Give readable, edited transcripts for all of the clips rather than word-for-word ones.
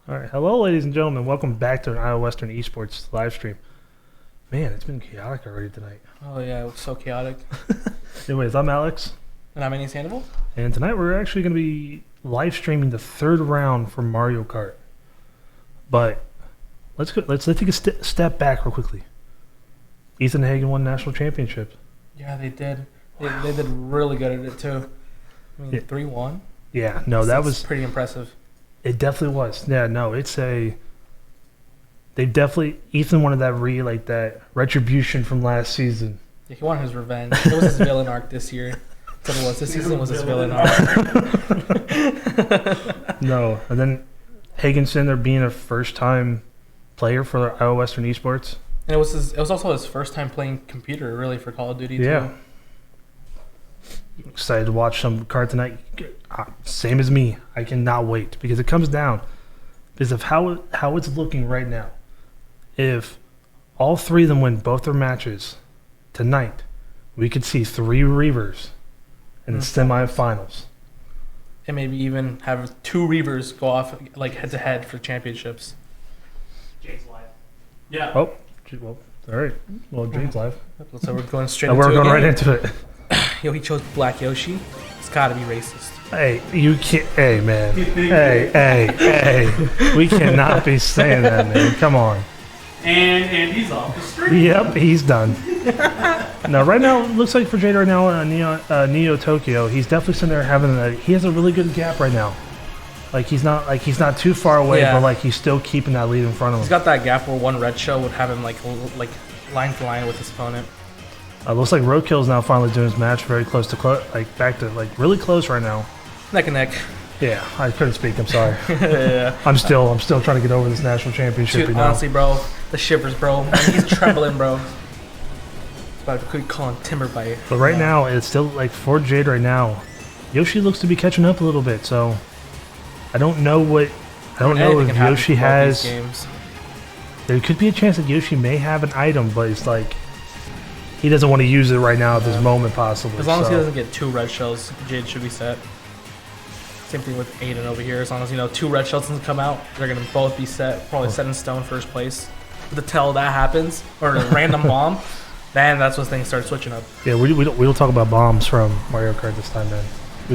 All right, hello, ladies and gentlemen. Welcome back to an Iowa Western Esports live stream. Man, it's been chaotic already tonight. Oh yeah, it was so chaotic. Anyways, I'm Alex, And I'm Sandoval. and tonight we're actually going to be live streaming the third round for Mario Kart. But let's take a step back real quickly. Ethan Hagen won national championship. Yeah, they did. They did really good at it too. I mean, Yeah. 3-1. Yeah, no, that was pretty impressive. it. Definitely was. Yeah, no, they definitely Ethan wanted that retribution from last season. Yeah, he wanted his revenge. It was his villain arc this year. That's what it was. This season was his villain arc. No, and then Hagenson, there being a first-time player for Iowa Western Esports. And it was also his first time playing computer really for Call of Duty Yeah. too. Excited to watch some Kart tonight. Same as me. I cannot wait because it comes down because of how it's looking right now. If all three of them win both their matches tonight, we could see 3 Reavers in the semifinals. And maybe even have 2 Reavers go off like head to head for championships. Jade's live. Yeah. Oh, well, all right. Well, Jade's live. So we're going straight And into we're it going again. right into it. Yo, he chose Black Yoshi. It's gotta be racist. Hey, you can't. Hey, man. Hey. We cannot be saying that, man. Come on. And he's off the street. Yep, he's done. Now, right now, it looks like for Jade right now, Neo Tokyo, he's definitely sitting there he has a really good gap right now. He's not too far away, Yeah. but he's still keeping that lead in front of He's him. got that gap where one red shell would have him like line for line with his opponent. Looks like Roadkill's now finally doing his match very close to back to really close right now. Neck and neck. Yeah, I couldn't speak. I'm sorry. Yeah. I'm still trying to get over this national championship. Dude, honestly, bro, the shivers, bro. Man, he's trembling, bro. But I could call him timber bite. But right now, it's still for Jade right now. Yoshi looks to be catching up a little bit, so I don't know if Anything can happen Yoshi in both has. these games. There could be a chance that Yoshi may have an item, but it's he doesn't want to use it right now at this moment, possibly. As long as he so. doesn't get 2 red shells, Jade should be set. Same thing with Aiden over here. As long as 2 red shells doesn't come out, they're gonna both be set, probably set in stone first place. But until that happens, or a random bomb, then that's when things start switching up. Yeah, we don't talk about bombs from Mario Kart this time, man.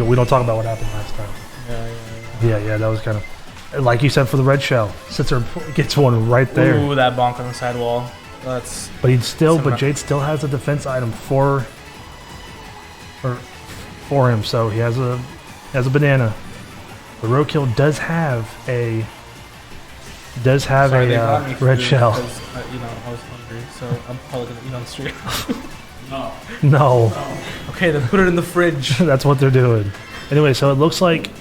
We don't talk about what happened last time. Yeah, that was kind of like you said for the red shell. Sits there, gets one right there. Ooh, that bonk on the sidewall. But Jade still has a defense item for him, so he has a banana. The Roadkill does have a Sorry, they got me red food shell. because, I was hungry, so I'm probably gonna eat on the street. No. No, Okay, then put it in the fridge. that's what they're doing. Anyway, so it looks like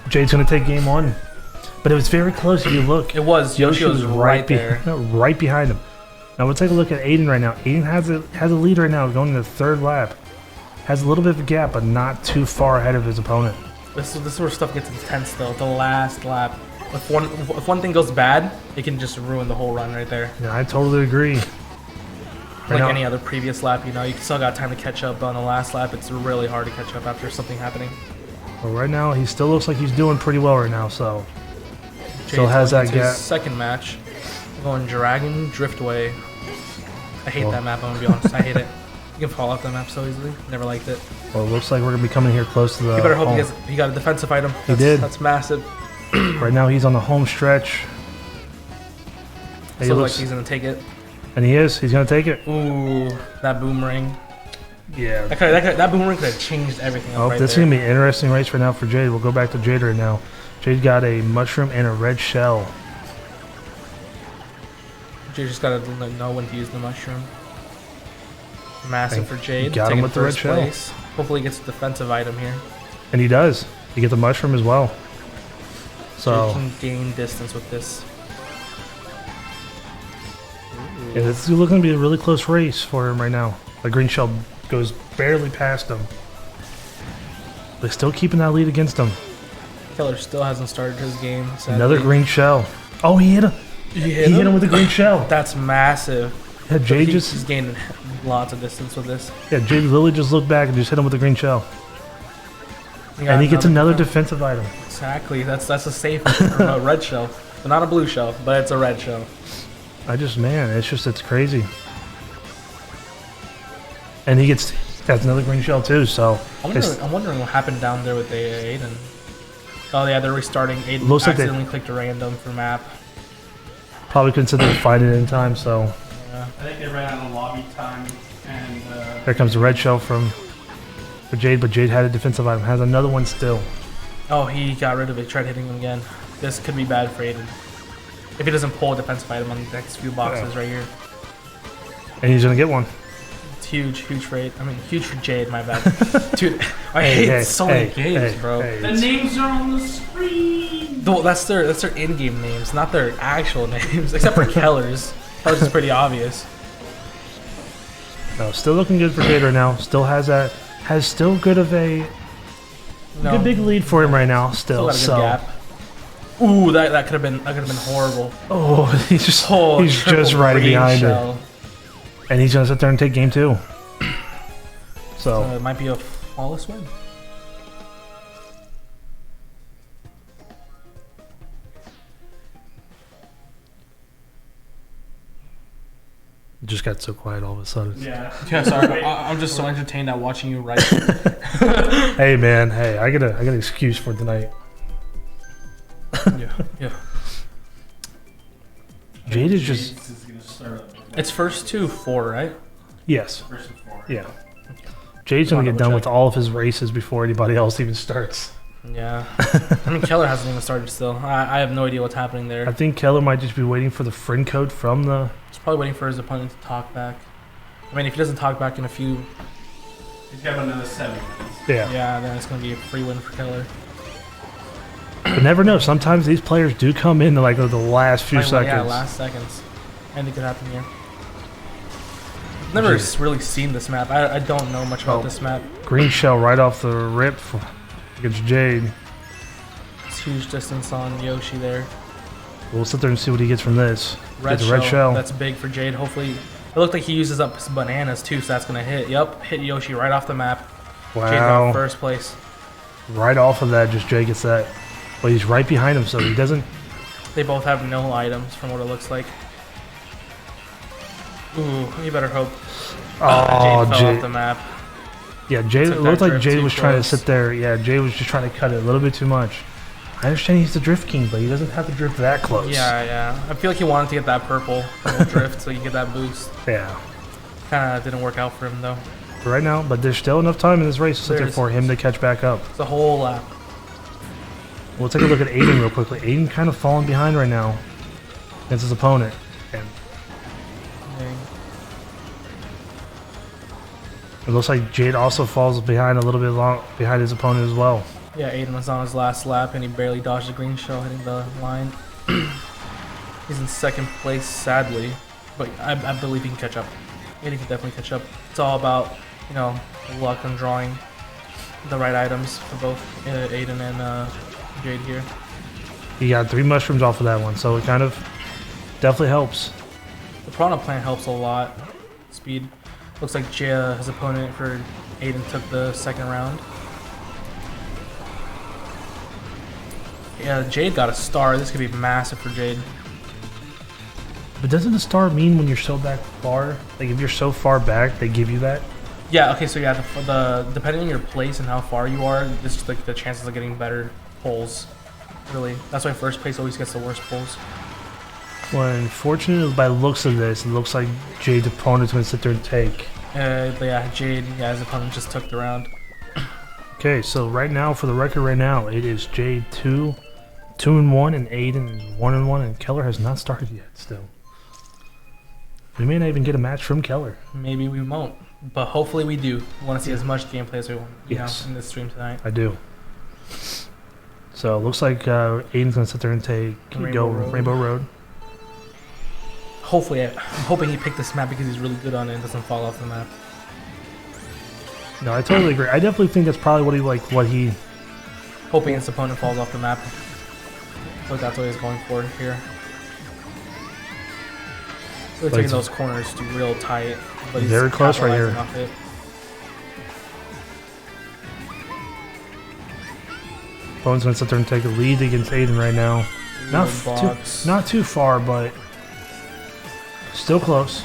Jade's gonna take game 1, but it was very close. If you look, It was. Yoshi was right there. right behind him. Now we'll take a look at Aiden right now. Aiden has a lead right now, going to the 3rd lap. Has a little bit of a gap, but not too far ahead of his opponent. This is where stuff gets intense, though. The last lap. If one thing goes bad, it can just ruin the whole run right there. Yeah, I totally agree. Like now- any other previous lap, you still got time to catch up. But on the last lap, it's really hard to catch up after something happening. But right now, he still looks like he's doing pretty well right now. So still Jade's has going that into his gap. second match. Going Dragon Driftway. I hate that map, I'm gonna be honest. I hate it. You can fall off that map so easily. Never liked it. Well, it looks like we're gonna be coming here close to the. You better hope home. he got a defensive item. He did. That's massive. Right now, he's on the home stretch. Feels like he's gonna take it. And he is. He's gonna take it. Ooh, that boomerang. Yeah. That boomerang could have changed everything. Oh, Right this is there. gonna be an interesting race right now for Jade. We'll go back to Jade right now. Jade got a mushroom and a red shell. Jade just gotta know when to use the mushroom. Massive for Jade. got him taking with the red first shell. place. Hopefully he gets a defensive item here. And he does. He gets the mushroom as well. Jade So can gain distance with this. yeah, this is looking to be a really close race for him right now. The green shell goes barely past him. They're still keeping that lead against him. Keller still hasn't started his game. Sadly. Another green shell. Oh, he hit him. He He hit him with the green shell. That's massive. Yeah, Jade He's gaining lots of distance with this. Jade literally just looked back and just hit him with the green shell. got And he gets another defense. defensive item. Exactly. That's a safe from a red shell. But not a blue shell, but it's a red shell. It's crazy. And that's another green shell too, so. I'm wondering what happened down there with the Aiden. Oh yeah, they're restarting. Aiden Looks like accidentally clicked a random for map. Probably couldn't sit there and find it in time, so. Yeah. I think they ran out of lobby time, and There comes the red shell for Jade, but Jade had a defensive item. Has another one still. Oh, he got rid of it. Tried hitting him again. This could be bad for Aiden. If he doesn't pull a defensive item on the next few boxes right here. And he's gonna get one. It's huge for Aiden. I mean, huge for Jade, my bad. Dude, I hate so many games, bro. the names are on the screen. Well, that's their in-game names, not their actual names, except for Keller's. Keller's is pretty obvious. No, still looking good for Jade right now. Still has still good of a good big lead for him right now. Still, got a good gap. Ooh, that could have been horrible. Oh, he's just right behind her, and he's gonna sit there and take game 2. So it might be a flawless win. it just got so quiet all of a sudden. Yeah. Yeah, sorry. I'm just so entertained at watching you write. Hey man, I got an excuse for tonight. Yeah. Jade is just gonna start up. It's first 2-4, right? yes, First and four. yeah. Jade's gonna get done with all of his races before anybody else even starts. Yeah. I mean, Keller hasn't even started still. I have no idea what's happening there. I think Keller might just be waiting for the friend code from the. He's probably waiting for his opponent to talk back. I mean, if he doesn't talk back in a few... He's got another 7 minutes. Yeah. then it's going to be a free win for Keller. But never know. Sometimes these players do come in like the last few seconds. Yeah, last seconds. Anything could happen here. I've never really seen this map. I don't know much about this map. Green shell right off the rip against Jade. It's huge distance on Yoshi there. We'll sit there and see what he gets from this. Red Gets a red shell. That's big for Jade. Hopefully, it looked like he uses up his bananas too, so that's gonna hit. Yep, hit Yoshi right off the map. Jade got Wow. first place. Right off of that, just Jade gets that. But he's right behind him, so he doesn't. They both have no items from what it looks like. Ooh, you better hope. Oh, Jade fell off the map. Yeah, Jade. Took It looked that like drift Jade too was trying to close. sit there. Yeah, Jade was just trying to cut it a little bit too much. I understand he's the drift king, but he doesn't have to drift that close. Yeah. I feel like he wanted to get that purple drift so you get that boost. Yeah. Kind of didn't work out for him though. Right now, but there's still enough time in this race to sit There there is. for him to catch back up. It's a whole lap. We'll take a look at Aiden real quickly. Aiden kind of falling behind right now against his opponent. And Dang. it looks like Jade also falls behind a little bit behind his opponent as well. Yeah, Aiden was on his last lap and he barely dodged the green shell hitting the line. He's in second place, sadly, but I believe he can catch up. Aiden can definitely catch up. It's all about, luck and drawing the right items for both Aiden and Jade here. He got 3 mushrooms off of that one, so it kind of definitely helps. The Piranha Plant helps a lot. Speed. Looks like his opponent for Aiden took the second round. Yeah, Jade got a star. This could be massive for Jade. But doesn't a star mean when you're so back far? Like if you're so far back, they give you that? Yeah, okay, so yeah, the depending on your place and how far you are, this is like the chances of getting better pulls. Really. That's why first place always gets the worst pulls. Well, unfortunately, by the looks of this, it looks like Jade's opponent's going to sit there and take. But yeah, Jade, his opponent just took the round. Okay, so right now, for the record right now, it is Jade 2-1, and Aiden is 1-1, and Keller has not started yet still. We may not even get a match from Keller. Maybe we won't, but hopefully we do. We want to see as much gameplay as we want Yes. in this stream tonight. I do. So it looks like Aiden's going to sit there and take Rainbow Road. Hopefully, I'm hoping he picked this map because he's really good on it and doesn't fall off the map. No, I totally agree. I definitely think that's probably what he Hoping his opponent falls off the map. But that's what he's going for here. Really taking those corners to real tight. But he's very close right here. capitalizing off it. Opponent's going to sit there and take a lead against Aiden right now. Not box. not too far, but still close.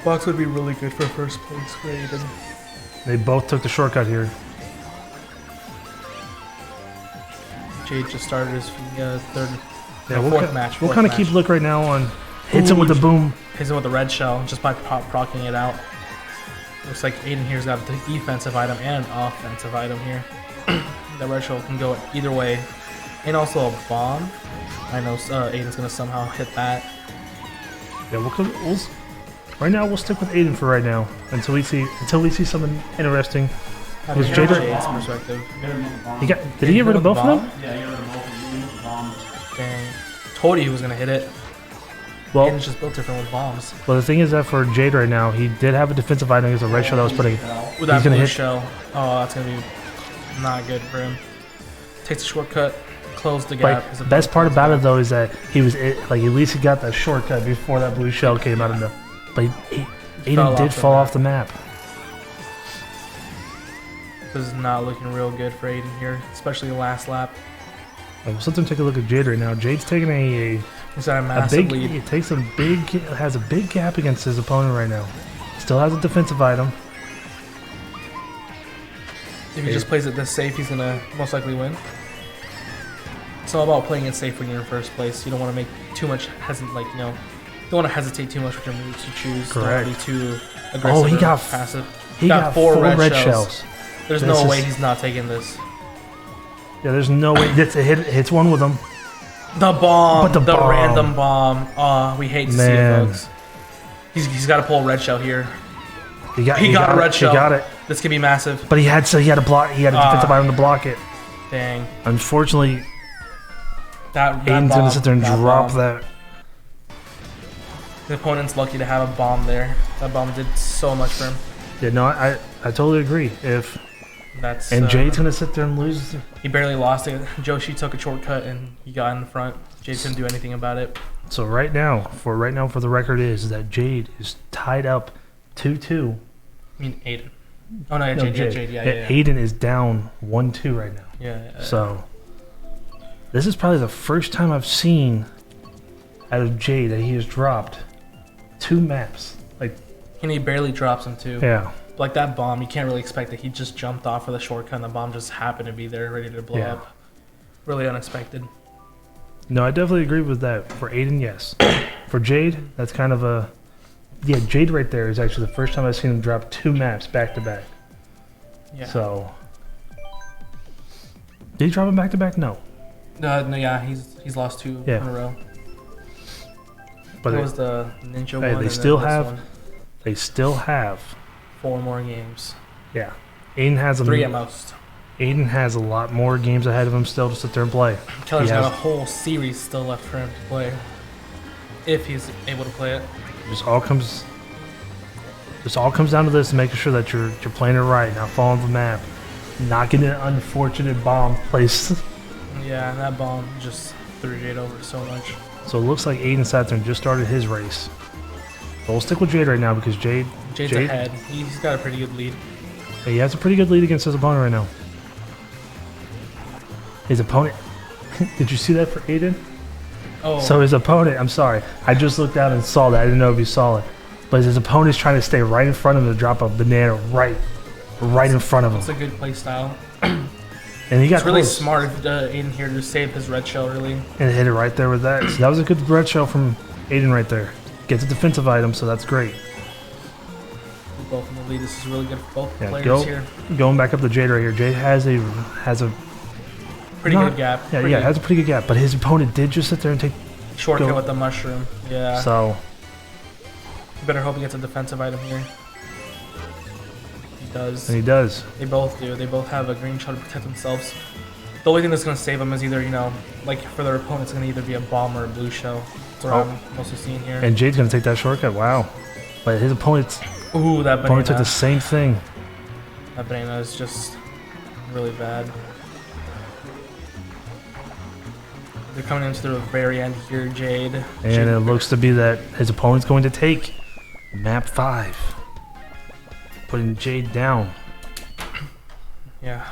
Box would be really good for first place for Aiden. They both took the shortcut here. Jade just started his third, Yeah, fourth match. We'll kind of keep a look right now on. Hits him with the boom. Hits him with the red shell just by procking it out. Looks like Aiden here's got a defensive item and an offensive item here. The red shell can go either way. And also a bomb. I know Aiden's going to somehow hit that. Yeah, right now we'll stick with Aiden for right now until we see something interesting. Was Jade's Jader? perspective. Get him with the bomb. Did he get rid of both of them? Yeah, get rid of both of them with the bomb. Dang. Told you he was going to hit it. Well, Aiden's just built different with bombs. the thing is that for Jade right now, he did have a defensive item against a red shell that was putting. With that He's gonna blue hit. shell. Oh, that's going to be not good for him. Takes a shortcut. Close the gap. But the best part about it though is that he was at least he got that shortcut before that blue shell came out of the. But Aiden did fall off the map. This is not looking real good for Aiden here, especially the last lap. We'll sit there and take a look at Jade right now. Jade's taking He's got a a massive big. lead. He takes has a big gap against his opponent right now. Still has a defensive item. If he just plays it this safe, he's gonna most likely win. It's all about playing it safe when you're in first place. You don't want to make too much don't want to hesitate too much with your moves to choose. Correct. Don't be too aggressive. He or got passive. He got four red shells. There's This no is- way he's not taking this. Yeah, there's no way. Hits one with them. The bomb, But the bomb. random bomb. We hate to see Man. it, folks. He's got to pull a red shell here. He got a red it. shell. He got it. This could be massive. But he had to block. He had a defensive item to block it. Dang. Unfortunately, That Aiden's bomb, gonna sit there and drop bomb. that. The opponent's lucky to have a bomb there. That bomb did so much for him. Yeah, no, I totally agree. And Jade's gonna sit there and lose. He barely lost it. Joshi took a shortcut and he got in front. Jade couldn't do anything about it. So right now, for the record is that Jade is tied up 2-2. I mean, Aiden. Oh, no, yeah, Jade. Yeah. Aiden is down 1-2 right now. Yeah. So this is probably the first time I've seen out of Jade that he has dropped 2 maps. And he barely drops him, too. Yeah. Like that bomb, you can't really expect that he just jumped off of the shortcut and the bomb just happened to be there ready to blow up. Really unexpected. No, I definitely agree with that. For Aiden, yes. For Jade, that's kind of a... Yeah, Jade right there is actually the first time I've seen him drop 2 maps back to back. Yeah. So... Did he drop them back to back? No. No, yeah, he's lost 2 in a row. But That was the Ninja hey, one. they and still then this have- one. they still have... 4 more games. Yeah. Aiden has 3 at most. Aiden has a lot more games ahead of him still to sit there and play. Keller's He got has- a whole series still left for him to play. If he's able to play it. Just all comes down to this, making sure that you're playing it right, not falling off the map, not getting an unfortunate bomb placed. Yeah, and that bomb just threw Jade over so much. So it looks like Aiden sat there and just started his race. But we'll stick with Jade right now because Jade's ahead. He's got a pretty good lead. he has a pretty good lead against his opponent right now. His opponent. Did you see that for Aiden? Oh, So his opponent, I'm sorry, I just looked down and saw that. I didn't know if you saw it. But his opponent's trying to stay right in front of him to drop a banana right in front of it's him. a good play style. And he got It's really close smart of Aiden here to save his red shell, really. and hit it right there with that. So that was a good red shell from Aiden right there. Gets a defensive item, so that's great. Both in the lead. This is really good for both Yeah, players here. going back up to Jade right here. Jade has a Pretty not- good gap. yeah, Pretty has a pretty good gap. But his opponent did just sit there and take. shortcut go- with the mushroom. Yeah. So Better hope he gets a defensive item here. He does. and he does. They both do. They both have a green shell to protect themselves. The only thing that's going to save them is either, like for their opponent, it's going to either be a bomb or a blue shell. That's what I'm mostly seeing here. And Jade's gonna take that shortcut. Wow. But his opponent Ooh, that took the banana. same thing. That banana is just really bad. They're coming into the very end here, Jade. And it looks to be that his opponent's going to take map 5. Putting Jade down. Yeah.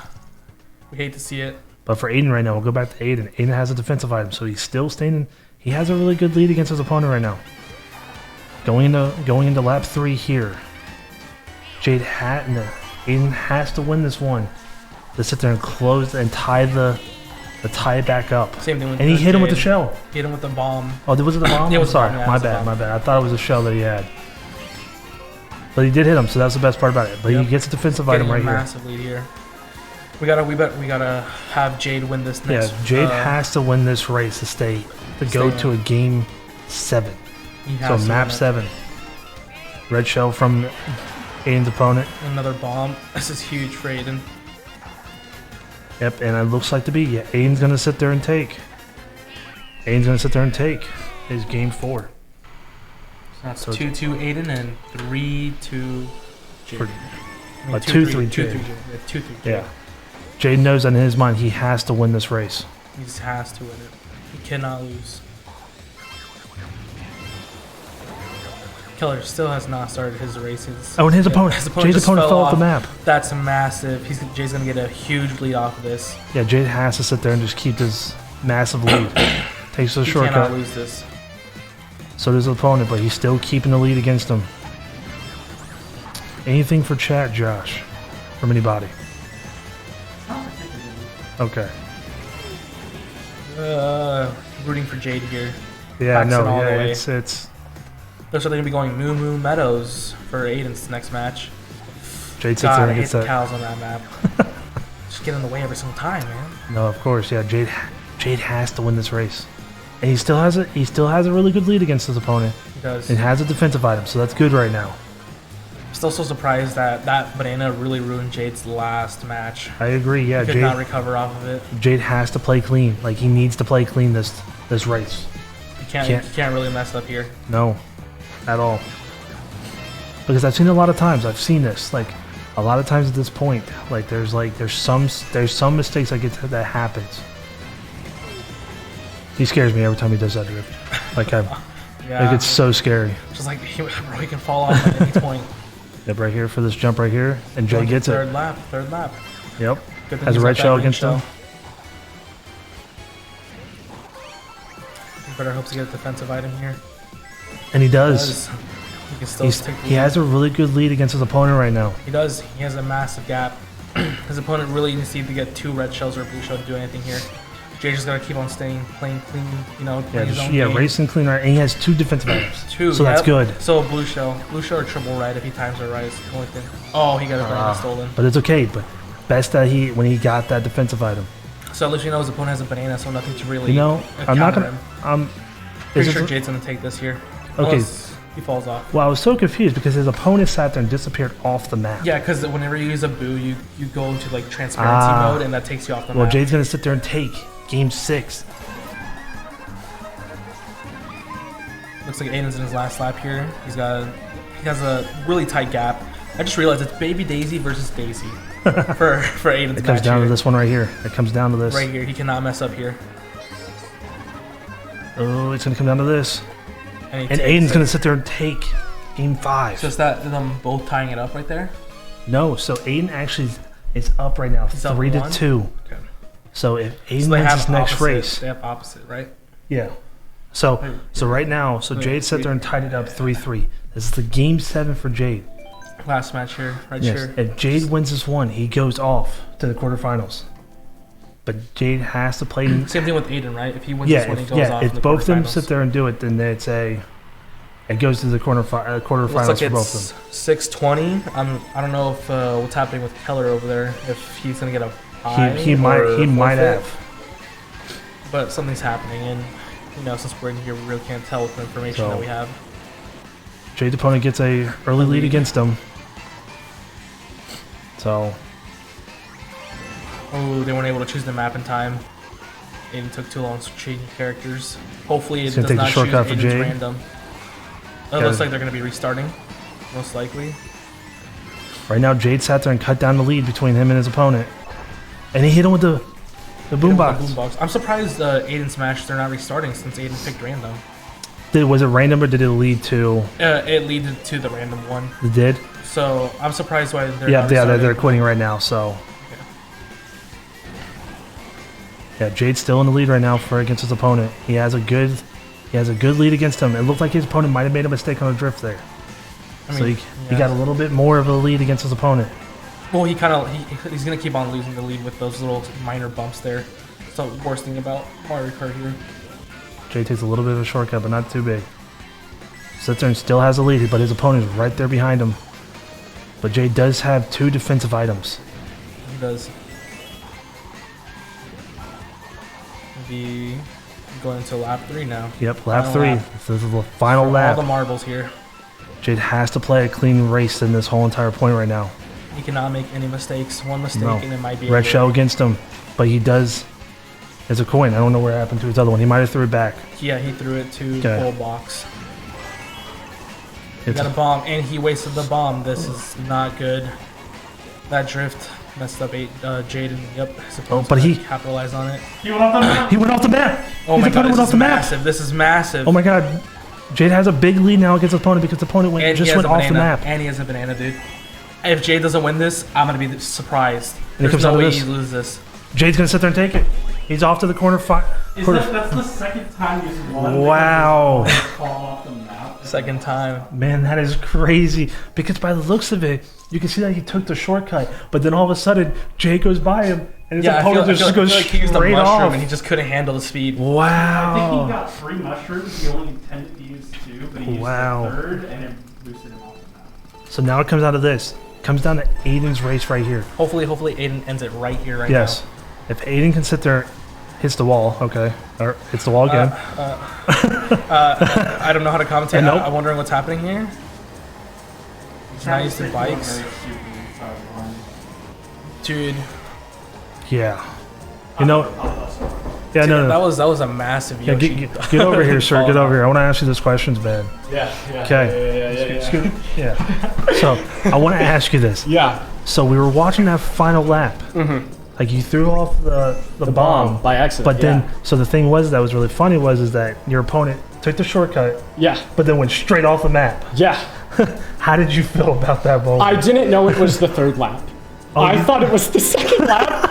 We hate to see it. But for Aiden right now, we'll go back to Aiden. Aiden has a defensive item, so he's still staying. He has a really good lead against his opponent right now. Going into lap 3 here. Aiden has to win this one to sit there and close and tie the tie it back up. Same thing with and he hit him with the Jade. shell. Hit him with the bomb. Oh, was it the bomb? Yeah, it I'm was the sorry. bomb, yeah, it my was the bad, bomb. my bad. I thought it was a shell that he had. But he did hit him, so that's the best part about it. But Yep. he gets a defensive Getting item right a here. massive lead here. We gotta have Jade win this next. Yeah, Jade has to win this race to go stay to in. a game 7. He So has to map win it. 7. Red shell from Aiden's opponent. Another bomb. This is huge for Aiden. Yep, and it looks like to be. Yeah, Aiden's gonna sit there and take. His game 4. That's So 2-2 Aiden and 3-2 Jade. For- I mean, 2-3 2-3 Jade. Jade. Yeah, 2-3 Jade. Yeah. Jade knows that in his mind he has to win this race. He just has to win it. He cannot lose. Keller still has not started his races. Oh, and his opponent. Jade's just opponent fell off the off. map. That's massive. Jay's gonna get a huge lead off of this. Yeah, Jade has to sit there and just keep this massive lead. Takes the He shortcut. cannot lose this. So does the opponent, but he's still keeping the lead against him. Anything for chat, Josh? From anybody? Not particularly. Okay. Rooting for Jade here. Yeah, Backs it no, all the yeah, way. it's Looks like they're gonna be going Moo Moo Meadows for Aiden's next match. Jade sits God, there I and hate gets the that. cows on that map. Just get in the way every single time, man. No, of course, yeah. Jade has to win this race, and he still has a really good lead against his opponent. He does. And has a defensive item, so that's good right now. Still so surprised that banana really ruined Jade's last match. I agree. Yeah, He could not Jade recover off of it. Jade has to play clean. Like he needs to play clean this race. He Can't- can't really mess up here. No, at all. Because I've seen it a lot of times. I've seen this like a lot of times at this point. There's some mistakes that happens. He scares me every time he does that drift. Yeah. It's so scary. Just like he can fall off at any point. Yep, right here for this jump right here, and Jay Going to gets it. Third lap. Yep, Good thing has a he's red got that shell green against him. He better hopes to get a defensive item here. And he does. He can still take the He lead. has a really good lead against his opponent right now. He does. He has a massive gap. His opponent really needs to get 2 red shells or a blue shell to do anything here. Jay's just gotta keep on playing clean, Yeah, playing his own game. racing clean right, and he has 2 defensive items. 2, so that's yep. good. So blue shell or triple red if he times it right is the only thing. Oh, he got his banana stolen. But it's okay. But best that when he got that defensive item. So at least you know his opponent has a banana, so nothing to really. You know, I'm not counter gonna. him. Pretty is sure it- Jade's gonna take this here. Okay. Unless he falls off. Well, I was so confused because his opponent sat there and disappeared off the map. Yeah, because whenever you use a boo, you go into like transparency mode, and that takes you off the Well, map. Jade's gonna sit there and take game 6. Looks like Aiden's in his last lap here. He has a really tight gap. I just realized it's Baby Daisy versus Daisy for Aiden's It comes match down here. to this one right here. It comes down to this. Right here, he cannot mess up here. Oh, it's gonna come down to this. And, And Aiden's gonna sit there and take game 5. So is that them both tying it up right there? No, so Aiden actually is up right now, He's up 3 to 1? 2. Okay. So if Aiden So they wins have his next opposite. race, They have opposite, right? yeah. So right now, Jade sat there and tied it up 3-3. This is the game 7 for Jade. Last match here, right Yes. here. If Jade wins this one, he goes off to the quarterfinals. But Jade has to play. Same thing with Aiden, right? If he wins this one, he goes off in if the both of them quarterfinals. sit there and do it, then it goes to the quarterfinals Looks like for both it's of them. 6:20. I don't know if what's happening with Keller over there. If he's gonna get a high He might forfeit, have. but something's happening, and since we're in here, we really can't tell with the information So- that we have. Jade's opponent gets a early lead against him. So Oh, they weren't able to choose the map in time. Aiden took too long changing characters. Hopefully, it He's gonna does take the not choose shortcut for Aiden's Jade. random. It Gotta- looks like they're gonna be restarting, most likely. right now, Jade sat there and cut down the lead between him and his opponent, and he hit him with the boombox. Boombox. I'm surprised Aiden Smash they're not restarting since Aiden picked random. Was it random or did it lead to? It leaded to the random one, It did. so I'm surprised why they're Yeah, not they're restarting. quitting right now. So Yeah, Jade's still in the lead right now for against his opponent. He has a good lead against him. It looked like his opponent might have made a mistake on a drift there. So he got a little bit more of a lead against his opponent. Well, he's gonna keep on losing the lead with those little minor bumps there. That's the worst thing about Mario Kart here. Jade takes a little bit of a shortcut, but not too big. Sits there and still has a lead, but his opponent is right there behind him. But Jade does have 2 defensive items. He does. Be going to lap 3 now. Yep, lap Final 3. lap. This is the final For lap. all the marbles here. Jade has to play a clean race in this whole entire point right now. He cannot make any mistakes. One mistake No. and it might be Red over. shell against him, but he does. It's a coin. I don't know what happened to his other one. He might have threw it back. Yeah, he threw it to Okay. full box. He It's got a bomb, and he wasted the bomb. This is not good. That drift messed up Jaden. Yep. but he- capitalized on it. He went off the map. He went off the map. Oh His my god, opponent this went off is the map. massive. This is massive. Oh my god. Jade has a big lead now against his opponent because the opponent And he just has went a off banana. the map. And he has a banana, dude. If Jade doesn't win this, I'm gonna be surprised. And it There's comes no down to way this. he loses this. Jade's going to sit there and take it. He's off to the corner. That's the second time he's won. Wow. Fall off the map. Second time. Man, that is crazy. Because by the looks of it, you can see that he took the shortcut. But then all of a sudden, Jade goes by him. And his Yeah, opponent just goes like he used the straight mushroom off. and he just couldn't handle the speed. I think he Wow. got 3 mushrooms. He only intended to use 2, but he used Wow. the 3rd and it boosted him off the map. So now it comes down to this. Comes down to Aiden's race right here. Hopefully Aiden ends it right here, right Yes. If Aiden can sit there, hits the wall, okay. Or hits the wall again. now. I don't know how to commentate. Nope. I'm wondering what's happening here. He's not used to bikes. Dude, Yeah. You know, yeah, no, that no. was a massive Yeah, Yoshi. get over here, sir. Get over here. I want to ask you this questions, man. Yeah. Okay. Yeah. So I want to ask you this. Yeah. So we were watching that final lap. Like you threw off the bomb by accident. but then so the thing was that was really funny is that your opponent took the shortcut, Yeah. but then went straight off the map. Yeah. How did you feel about that moment? I didn't know it was the 3rd lap. I thought it was the 2nd lap.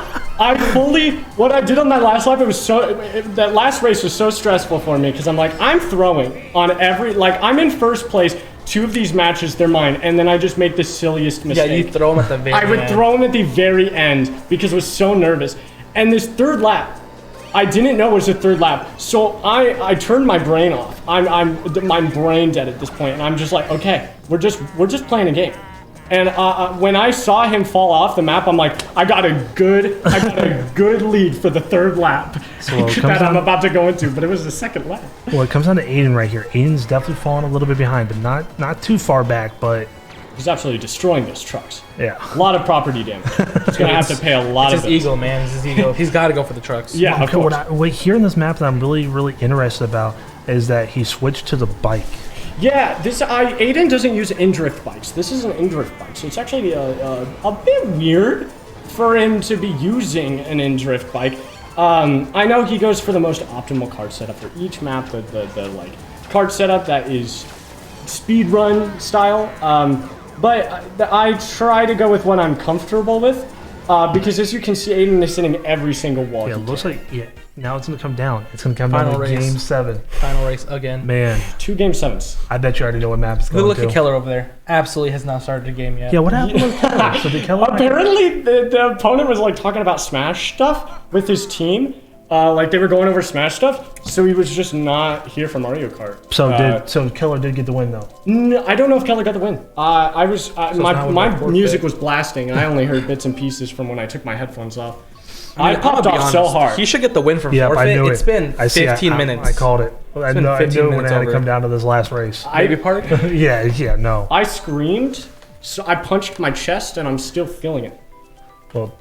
What I did on that last lap, that last race was so stressful for me because I'm like, I'm throwing on I'm in first place. 2 of these matches, they're mine, and then I just make the silliest Yeah, mistake. you throw him at the very I would end. throw him at the very end because I was so nervous. And this 3rd lap, I didn't know it was the 3rd lap, so I turned my brain off. I'm brain dead at this point, and I'm just like, okay, we're just playing a game. And when I saw him fall off the map, I'm like, I got a good lead for the 3rd lap So it comes that I'm down- about to go into, but it was the 2nd lap. Well, it comes down to Aiden right here. Aiden's definitely falling a little bit behind, but not too far back. But He's absolutely destroying those trucks. yeah, A lot of property damage. He's gonna have to pay a lot It's of his it. ego, man. It's his ego. He's got to go for the trucks. Yeah, of okay, course. what here in this map that I'm really interested about is that he switched to the bike. Yeah, Aiden doesn't use in-drift bikes. This is an in-drift bike, so it's actually a bit weird for him to be using an in-drift bike. I know he goes for the most optimal kart setup for each map, the kart setup that is speed run style. But I try to go with what I'm comfortable with, because as you can see, Aiden is hitting every single wall. Yeah, he it looks can. like now it's gonna come down. It's gonna come Final down to race. game 7. Final race again. Man, 2 game 7s. I bet you already know what map it's going Look to. at Keller over there. Absolutely has not started a game yet. Yeah, what happened with Keller? So did Keller? Apparently, the opponent was talking about Smash stuff with his team. They were going over Smash stuff, so he was just not here for Mario Kart. So Keller did get the win though. I don't know if Kelly got the win. My now we're my forfeit. music was blasting, and I only heard bits and pieces from when I took my headphones off. I I'm popped gonna be off so honest. hard. He should get the win for Yeah, forfeit. I knew It's it. been I see, 15 minutes. I called it. I been knew it 15 when it minutes had to over. come down to this last race. Baby park? Yeah, no. I screamed, so I punched my chest, and I'm still feeling it. Well,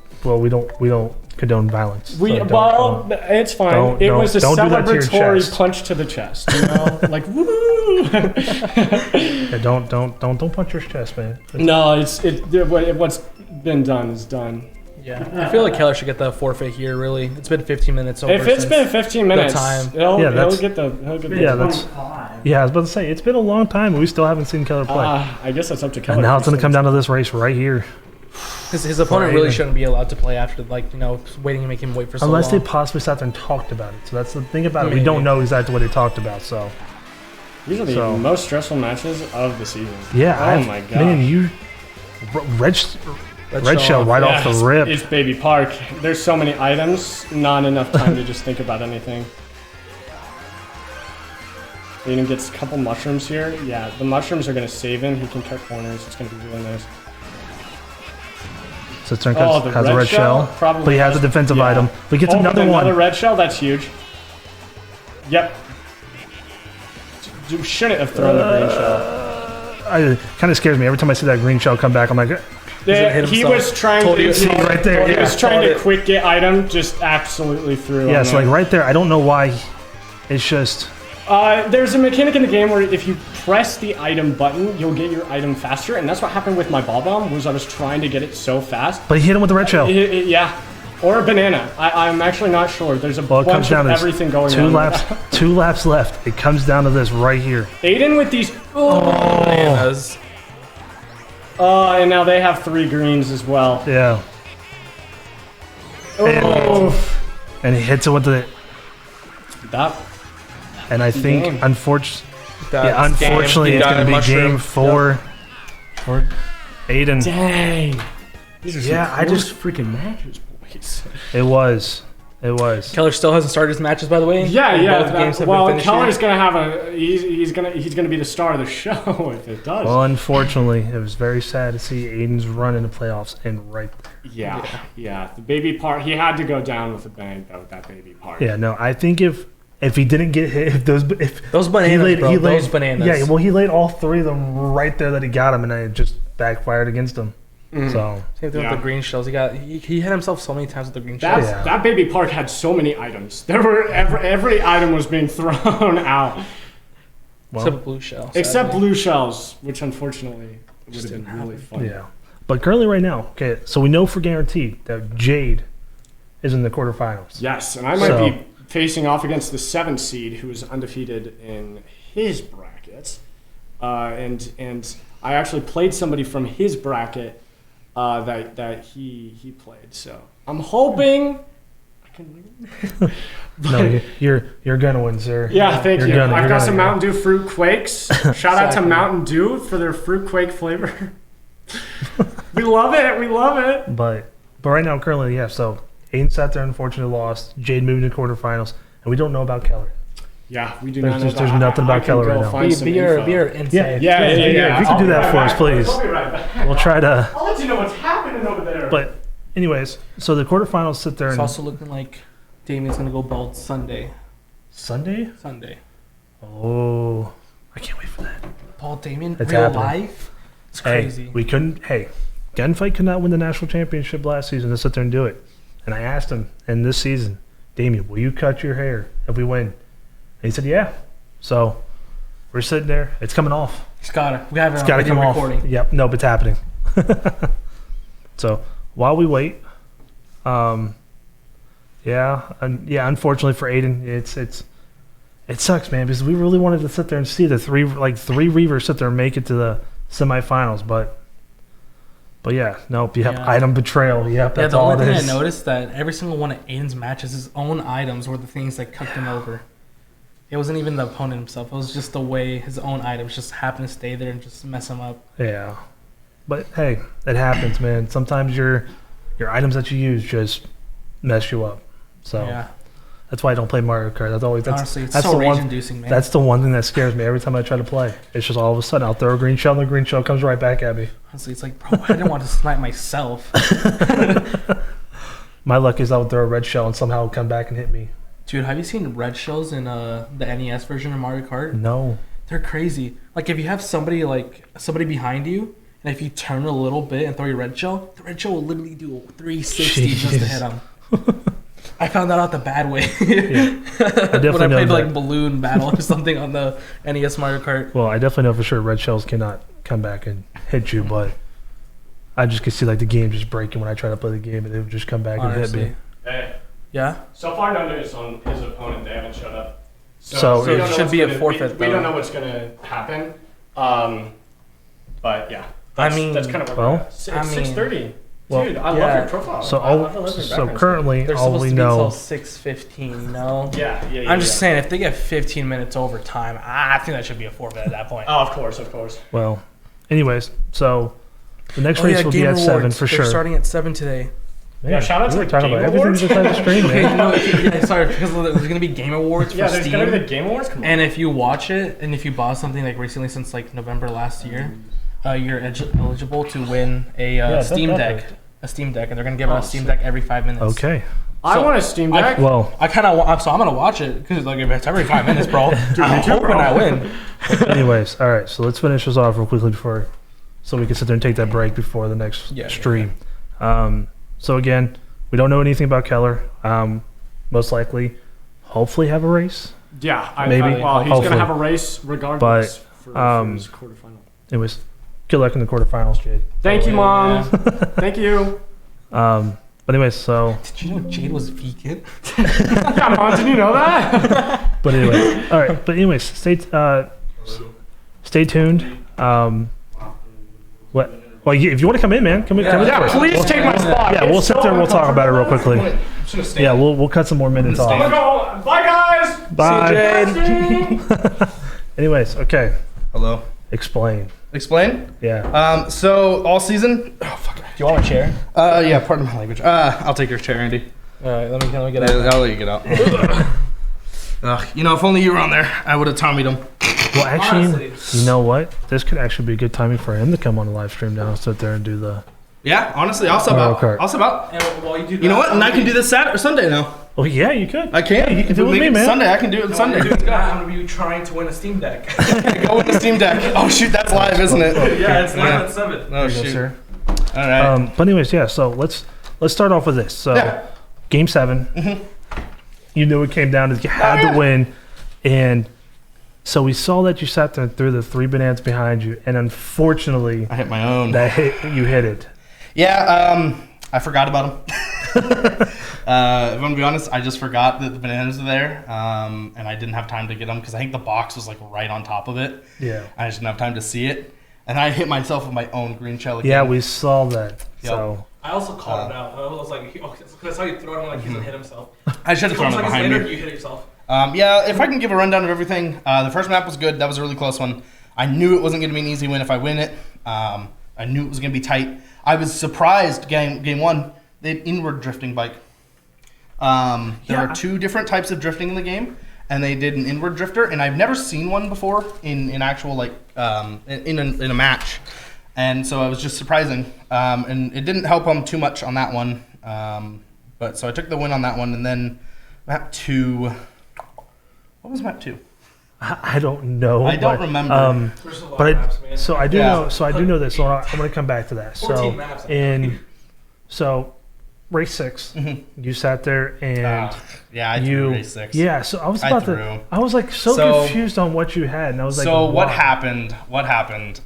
we don't condone violence. so It's fine. It was a don't do that to your celebratory chest. punch to the chest. You know, woo! Yeah, don't punch your chest, man. No, what's been done is done. Yeah. I feel like Keller should get the forfeit here, really. It's been 15 minutes over. If it's since been 15 minutes, time. he'll that's- get the. Yeah, that's. Yeah, I was about to say it's been a long time. We still haven't seen Keller play. I guess that's up to Keller. and now it's going to come down to this race right here His opponent really Aiden. shouldn't be allowed to play after, like, waiting to make him wait for so Unless long. they possibly sat there and talked about it. So that's the thing about it. We Maybe. don't know exactly what they talked about. So These are the So- most stressful matches of the season. yeah, Oh my god. man, you red shell right off the rip. It's Baby Park. There's so many items, not enough time to just think about anything. Aiden gets a couple mushrooms here. Yeah, the mushrooms are going to save him. He can cut corners. It's going to be really nice. So turn Oh, has the a red red shell? shell, Probably but he has a has- defensive yeah. item. But he gets Oh, another another one. red shell? That's huge. Yep. You shouldn't have thrown the green shell. It kind of scares me every time I see that green shell come back. I'm like, Yeah, hit he himself. was trying Told to you. See, right there, He yeah. was trying Called to it. quick get item, just absolutely threw. yeah. on So there. like right there, I don't know why. It's just There's a mechanic in the game where if you press the item button, you'll get your item faster, and that's what happened with my ball bomb. Was I was trying to get it so fast. but he hit him with the red shell. Yeah, or a banana. I'm actually not sure. There's a Well, it comes bunch down of to everything going two on. laps. 2 laps left. It comes down to this right here. Aiden with these. Bananas. And now they have 3 greens as well. Yeah, Oh, and he hits it with the. that. And I think Game. unfortunately, That's game. unfortunately, You it's got going a to be mushroom. game 4 for Aiden. Dang. These are some Yeah, I close just- freaking matches, boys. It was. Keller still hasn't started his matches, by the way. Yeah, And yeah. both games have been Well, finished Keller's here. gonna have a. He's gonna be the star of the show if it does. Well, unfortunately, it was very sad to see Aiden's run in the playoffs end right there. Yeah. The baby part. He had to go down with a bang though. That baby part. Yeah, no, I think if he didn't get hit, if Those bananas, bro. Those bananas. Yeah, well, he laid all 3 of them right there that he got him, and it just backfired against him. So Same thing Yeah. with the green shells. He hit himself so many times with the green That shells. Yeah. that baby park had so many items. There were every item was being thrown out well, Except blue shell. except sadly. blue shells, which unfortunately would Just have been didn't really happen. fun. yeah. But currently, right now, okay, so we know for guaranteed that Jade is in the quarterfinals. Yes, and I might So- be facing off against the 7th seed who is undefeated in his bracket. And I actually played somebody from his bracket that he played. So I'm hoping I can win. No, you're gonna win, sir. Yeah, thank You're you. gonna- I've you're got gonna- some Mountain Dew Fruit Quakes. Shout out to Exactly. Mountain Dew for their Fruit Quake flavor. We love it. We love it. But right now, currently, yeah. So Aiden sat there, unfortunately lost. Jade moved into quarterfinals, and we don't know about Keller. Yeah, we do There's not know just- that. there's nothing about I can Keller go right now. find some Be your info. inside. Yeah. If you I'll could do be that right for us, back, please. I'll be right back. We'll try to. I'll let you know what's happening over there. But anyways, so the quarterfinals sit there It's and also looking like Damien's gonna go bald Sunday. Sunday. Sunday. Oh, I can't wait for that. Paul Damien, It's real happening. life. It's Hey, crazy. we couldn't. Hey, Gunfight could not win the national championship last season to sit there and do it. And I asked him, in this season, Damien, will you cut your hair if we win? And he said, yeah. So we're sitting there. It's coming off. It's gotta. We have it It's on got to video come recording. off. Yep. Nope. It's happening. So while we wait, unfortunately for Aiden, it sucks, man, because we really wanted to sit there and see the three Reavers sit there and make it to the semifinals, but yeah, nope. You have Yeah. item betrayal. Yep, Yeah, that's the all only it thing I is. noticed that every single one of Aiden's matches, his own items were the things that cooked him over. It wasn't even the opponent himself. It was just the way his own items just happened to stay there and just mess him up. Yeah, but hey, it happens, man. Sometimes your items that you use just mess you up. So Yeah, that's why I don't play Mario Kart. honestly, it's that's so the one. rage-inducing, man. That's the one thing that scares me every time I try to play. It's just all of a sudden I'll throw a green shell and the green shell comes right back at me. Honestly, it's like, bro, I didn't want to snipe myself. My luck is I'll throw a red shell and somehow it'll come back and hit me. Dude, have you seen red shells in the NES version of Mario Kart? No. They're crazy. Like, if you have somebody behind you, and if you turn a little bit and throw your red shell, the red shell will literally do a 360 just to Jeez. hit them. I found that out the bad way. Yeah. I definitely when I know played that. like balloon battle or something on the NES Mario Kart. Well, I definitely know for sure red shells cannot come back and hit you, but I just could see like the game just breaking when I try to play the game and it would just come back and hit Honestly. me. Hey, Yeah? so far no news on his opponent. They haven't showed up. So we it don't know should what's be a gonna- forfeit, We though. don't know what's going to happen. But yeah. I mean, that's kind of where well, we're at. It's I mean- 6:30. Well, Dude, I love yeah. your profile. So I love your so background currently, They're all supposed we to be know. until 6:15. No. story. Yeah. I'm just saying, if they get 15 minutes overtime, I think that should be a forfeit at that point. Oh, of course. Well, anyways, so the next race will be Game at 7 Awards. for They're sure. starting at 7 today. Man, Yeah, shout out to we were the talking Game about everything Awards. besides the stream, man. Yeah, sorry, because there's going to be Game Awards Yeah, for there's Steam. gonna be the Game Awards. Come on. And if you watch it, and if you bought something like recently since like November last year, you're eligible to win a Steam Deck. A Steam Deck, and they're going to give out a Steam Deck every 5 minutes. Okay. I want a Steam Deck. Well, I kind of so I'm gonna watch it because like if it's every 5 minutes, bro, I'm hoping I win. anyways, all right. So let's finish this off real quickly before, so we can sit there and take that break before the next stream. So again, we don't know anything about Keller. Most likely, hopefully have a race. Yeah, Maybe. Well, he's Hopefully. gonna have a race regardless for his quarterfinal. Anyways, good luck in the quarterfinals, Jade. Thank you, Mom. Yeah. Thank you. But anyways, so Did you know Jade was vegan? Yeah, Mom, did you know that? but anyways, all right. But anyways, stay tuned. What? Well, if you want to come in, man, come in. Yeah, first. please take my spot. Yeah, we'll It's sit so there and we'll talk about it real quickly. Stand. Yeah, we'll cut some more minutes I'm off. gonna go. Bye, guys. Bye. Anyways, okay. Hello. Explain. Explain? Yeah. So all season. Oh fuck. Do you want a chair? Yeah. Pardon my language. I'll take your chair, Andy. All right, let me get out. I'll let you get out. Ugh, you know, if only you were on there, I would have Tommied him. Well, actually, Honestly. you know what? This could actually be good timing for him to come on the live stream now, sit there and do the. Yeah. Honestly, I'll sub Mario out. Kart. I'll sub out. And while you do that, You know what? And I can do this Saturday or Sunday now. Oh yeah, you could. I can. you can do it with Make me, man. Sunday. I can do it on Sunday. I'm gonna be trying to win a Steam Deck. Go with the Steam Deck. Oh shoot, that's live, isn't it? Yeah, it's Yeah. at 7. Oh There you go, shoot. sir. All right. But anyways, yeah. So let's start off with this. So, Yeah. Game 7. You knew it came down to you had to win, and so we saw that you sat there and threw the 3 bananas behind you, and unfortunately, I hit my own. you hit it. Yeah, I forgot about them. If I'm gonna be honest, I just forgot that the bananas were there, and I didn't have time to get them because I think the box was like right on top of it. Yeah. I just didn't have time to see it, and I hit myself with my own green shell again. Yeah, we saw that. Yep. So I also called it out. I was like, because I saw you throw it like he doesn't hit himself. I should have thrown it behind me. You hit yourself. Yeah, if I can give a rundown of everything, the first map was good. That was a really close one. I knew it wasn't going to be an easy win if I win it. I knew it was going to be tight. I was surprised game 1, they had inward drifting bike. There are 2 different types of drifting in the game, and they did an inward drifter, and I've never seen one before in actual like in a match, and so it was just surprising. And it didn't help them too much on that one. But so I took the win on that one, and then map 2. What was map 2? I don't know. I don't remember. There's a lot But of maps, man. so I do Yeah. know. So I do know this. So I'm going to come back to that. 14 So maps. so race 6, you sat there and Yeah, I threw race 6. yeah. So I was I about threw. to. I was like so confused on what you had, and I was like, So what why? happened?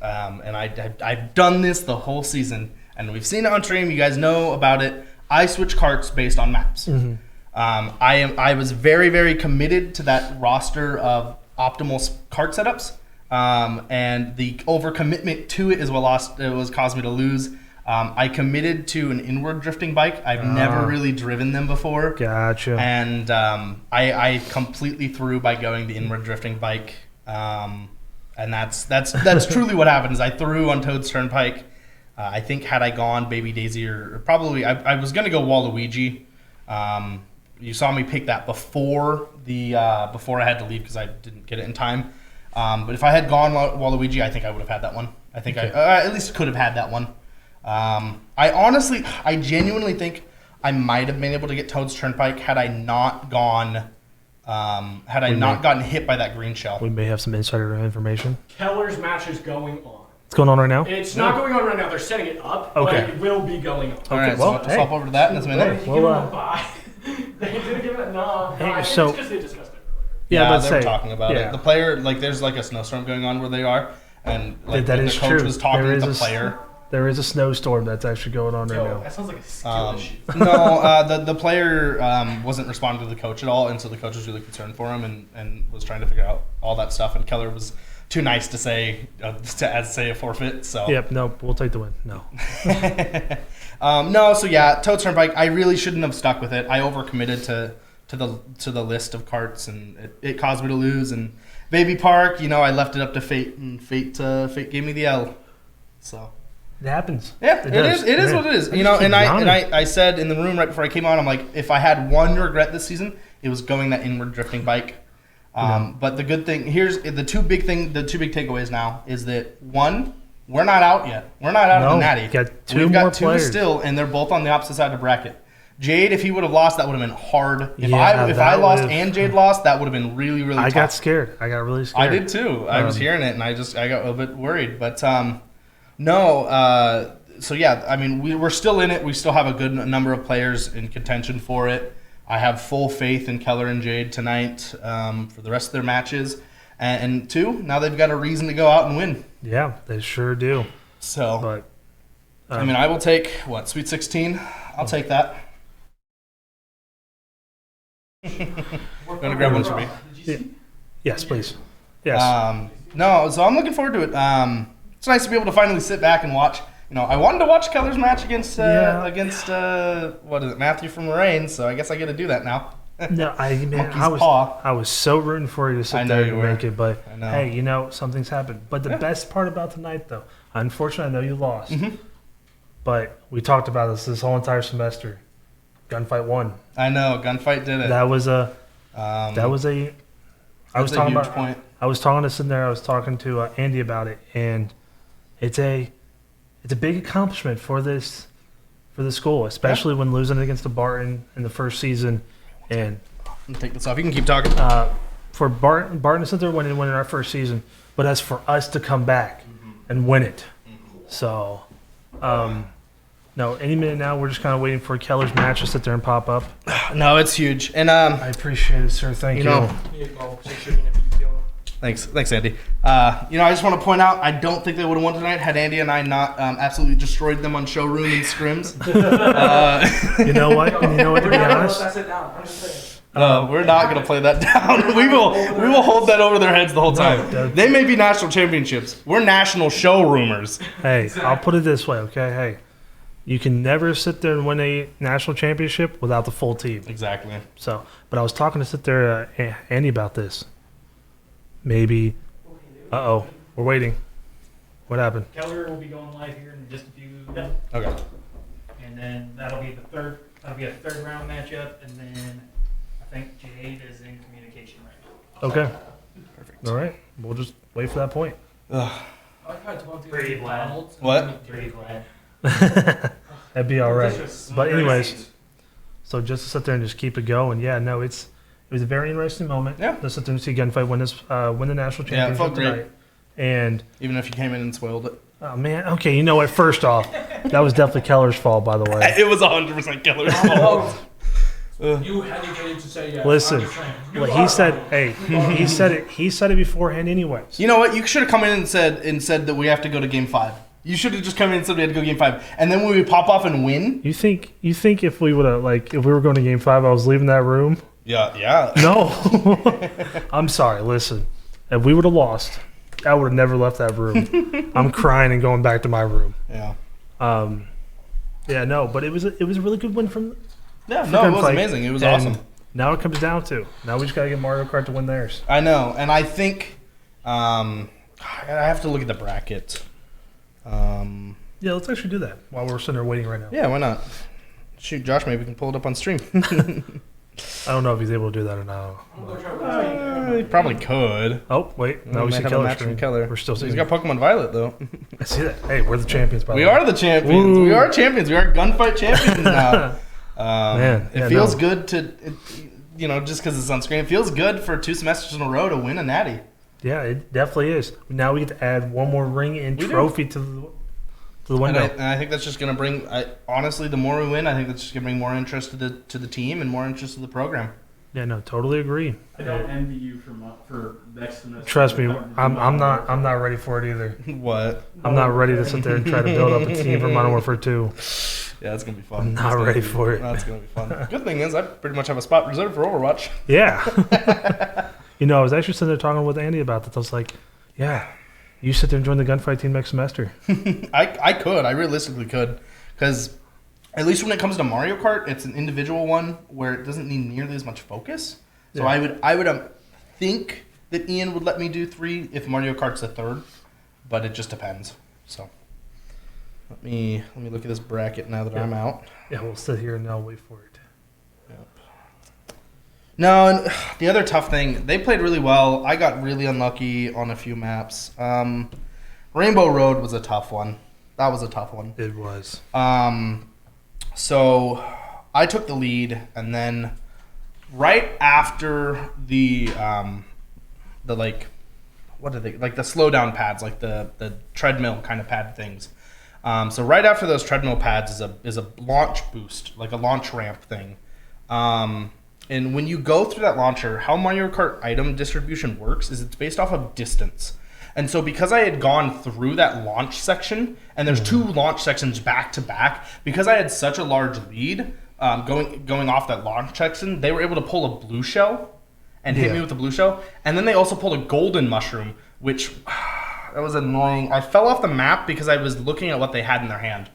And I've done this the whole season, and we've seen it on stream. You guys know about it. I switch carts based on maps. I was very, very committed to that roster of optimal cart setups, and the overcommitment to it is what caused me to lose. I committed to an inward drifting bike. I've never really driven them before. Gotcha. And I completely threw by going the inward drifting bike. And that's truly what happened is I threw on Toad's Turnpike. I think had I gone Baby Daisy or probably I was going to go Waluigi. You saw me pick that before I had to leave because I didn't get it in time. But if I had gone Waluigi, I think I would have had that one. I think I at least could have had that one. I genuinely think I might have been able to get Toad's Turnpike had I not gone, not gotten hit by that green shell. We may have some insider information. Keller's match is going on. What's going on right now? It's not going on right now. They're setting it up, Okay. but it will be going on. All right, well, so I'll swap over to that in a minute. They Well, give him a bye. They didn't give it. No. Hey, I think so- it's because they discussed it earlier. Yeah, let's they were say talking about yeah. it. The player, there's like a snowstorm going on where they are, and like That when is the coach true. was talking There to the is player. There is a snowstorm that's actually going on right Yo, now. that sounds like a skill issue. No, the player wasn't responding to the coach at all, and so the coach was really concerned for him and was trying to figure out all that stuff. And Keller was too nice to say a forfeit. So Yep. No, we'll take the win. No. no. So yeah, Toad Turnpike. I really shouldn't have stuck with it. I overcommitted to the list of carts, and it caused me to lose. And Baby Park, I left it up to fate, and fate gave me the L. So. It happens. Yeah, it is what it is. I said in the room right before I came on, I'm like, if I had one regret this season, it was going that inward drifting bike. But the good thing here's the two big takeaways now is that one, we're not out yet. We're not out of the natty. We've got two players still, and they're both on the opposite side of the bracket. Jade, if he would have lost, that would have been hard. If I lost and Jade lost, that would have been really, really tough. I got scared. I got really scared. I did too. I was hearing it, and I got a bit worried. But no. So yeah, I mean, we're still in it. We still have a good number of players in contention for it. I have full faith in Keller and Jade tonight for the rest of their matches. And two, now they've got a reason to go out and win. Yeah, they sure do. So, But I mean, I will take, Sweet 16? I'll take that. Gonna grab one for me. yes, please. Yes. No, so I'm looking forward to it. It's nice to be able to finally sit back and watch. I wanted to watch Keller's match against Matthew from Lorraine, so I guess I get to do that now. No, Monkey's paw. I was so rooting for you to sit there and make it, but I know. hey, something's happened. But the best part about tonight, though, unfortunately, I know you lost, but we talked about this whole entire semester. Gunfight won. I know, Gunfight did it. That was a. I was huge point. I was talking to Sydney. I was talking to Andy about it, and it's a big accomplishment for the school, especially when losing against the Barton in the first season. And take this off. You can keep talking. For Barton to sit there winning our first season, but as for us to come back and win it. So, no, any minute now, we're just kind of waiting for Keller's match to sit there and pop up. No, it's huge. And I appreciate it, sir. Thank you. Thanks, Andy. I just want to point out, I don't think they would have won tonight had Andy and I not absolutely destroyed them on showroom and scrims. You know what? To be honest, we're not going to play that down. We will hold that over their heads the whole time. They may be national championships. We're national showroomers. Hey, I'll put it this way, okay? Hey, you can never sit there and win a national championship without the full team. Exactly. So, but I was talking to Andy about this. Maybe. We're waiting. What happened? Keller will be going live here in just a few. Okay. And then that'll be a third round matchup, and then I think Jade is in communication right now. Okay. Perfect. All right. We'll just wait for that point. Pretty glad. What? Pretty glad. That'd be all right. But anyways, so just to sit there and just keep it going. Yeah, no, it was a very interesting moment. Yeah. To sit there and see Gunfight win the national championship Yeah, it felt great. tonight. And Even if you came in and spoiled it. oh man, okay, you know what? First off, that was definitely Keller's fault, by the way. It was 100% Keller's fault. You hesitated to say yes. Listen, he said it beforehand, anyways. You know what? You should have come in and said that we have to go to Game 5. You should have just come in and said we had to go Game 5, and then when we pop off and win. You think if we would have if we were going to Game 5, I was leaving that room? Yeah. No, I'm sorry. Listen, if we would have lost, I would have never left that room. I'm crying and going back to my room. Yeah. Yeah. No, but it was a really good win from. Yeah. No, it was amazing. It was awesome. Now it comes down to we just gotta get Mario Kart to win theirs. I know, and I think I have to look at the bracket. Yeah, let's actually do that while we're sitting there waiting right now. Yeah, why not? Shoot, Josh, maybe we can pull it up on stream. I don't know if he's able to do that or not. He probably could. Oh wait, no, we see have a Keller match from screen. Keller. We're still He's seeing. got Pokemon Violet though. I see that. Hey, we're the champions. By the We way. are the champions. Woo. We are champions. We are Gunfight champions now. Man, it feels good to, just because it's on screen. It feels good for 2 semesters in a row to win a natty. Yeah, it definitely is. Now we get to add one more ring and trophy to the window. And I think that's just going to bring. Honestly, the more we win, I think that's just going to bring more interest to the team and more interest to the program. Yeah, no, totally agree. I don't envy you for next semester. Trust me, I'm not ready for it either. What? I'm not ready to sit there and try to build up a team for Modern Warfare 2. Yeah, that's gonna be fun. I'm not ready for it. That's gonna be fun. Good thing is, I pretty much have a spot reserved for Overwatch. Yeah. I was actually sitting there talking with Andy about that. I was like, Yeah. You sit there and join the gunfight team next semester. I could. I realistically could. Because at least when it comes to Mario Kart, it's an individual one where it doesn't need nearly as much focus. So Yeah. I would think that Ian would let me do 3 if Mario Kart's a third, but it just depends. So let me look at this bracket now that I'm out. Yeah, we'll sit here and I'll wait for it. No, and the other tough thing, they played really well. I got really unlucky on a few maps. Rainbow Road was a tough one. That was a tough one. It was. So I took the lead, and then right after the like, what are they, like the slowdown pads, like the treadmill kind of pad things. So right after those treadmill pads is a launch boost, like a launch ramp thing. And when you go through that launcher, how Mario Kart item distribution works is it's based off of distance. And so because I had gone through that launch section, and there's 2 launch sections back to back, because I had such a large lead going off that launch section, they were able to pull a blue shell and hit me with the blue shell. And then they also pulled a golden mushroom, which that was annoying. I fell off the map because I was looking at what they had in their hand.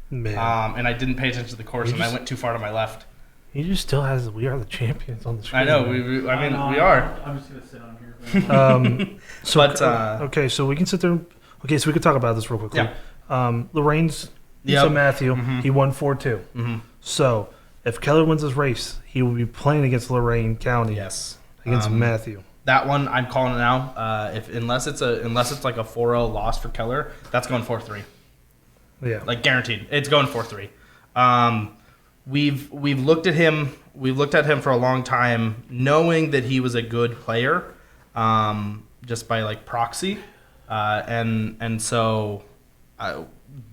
Man. And I didn't pay attention to the course, and I went too far to my left. He just still has "We are the champions" on the screen. I know. man. We are. I'm just gonna sit on here. So, But, okay, so we can sit there. Okay, so we can talk about this real quickly. Yeah. Lorraine's Yep. so Matthew, he won 4-2. Mhm. So if Keller wins this race, he will be playing against Lorain County. Yes. Against Matthew. That one, I'm calling it now. Unless it's like a 4-0 loss for Keller, that's going 4-3. Yeah. Like guaranteed, it's going 4-3. We've looked at him. We've looked at him for a long time, knowing that he was a good player, just by like proxy, and so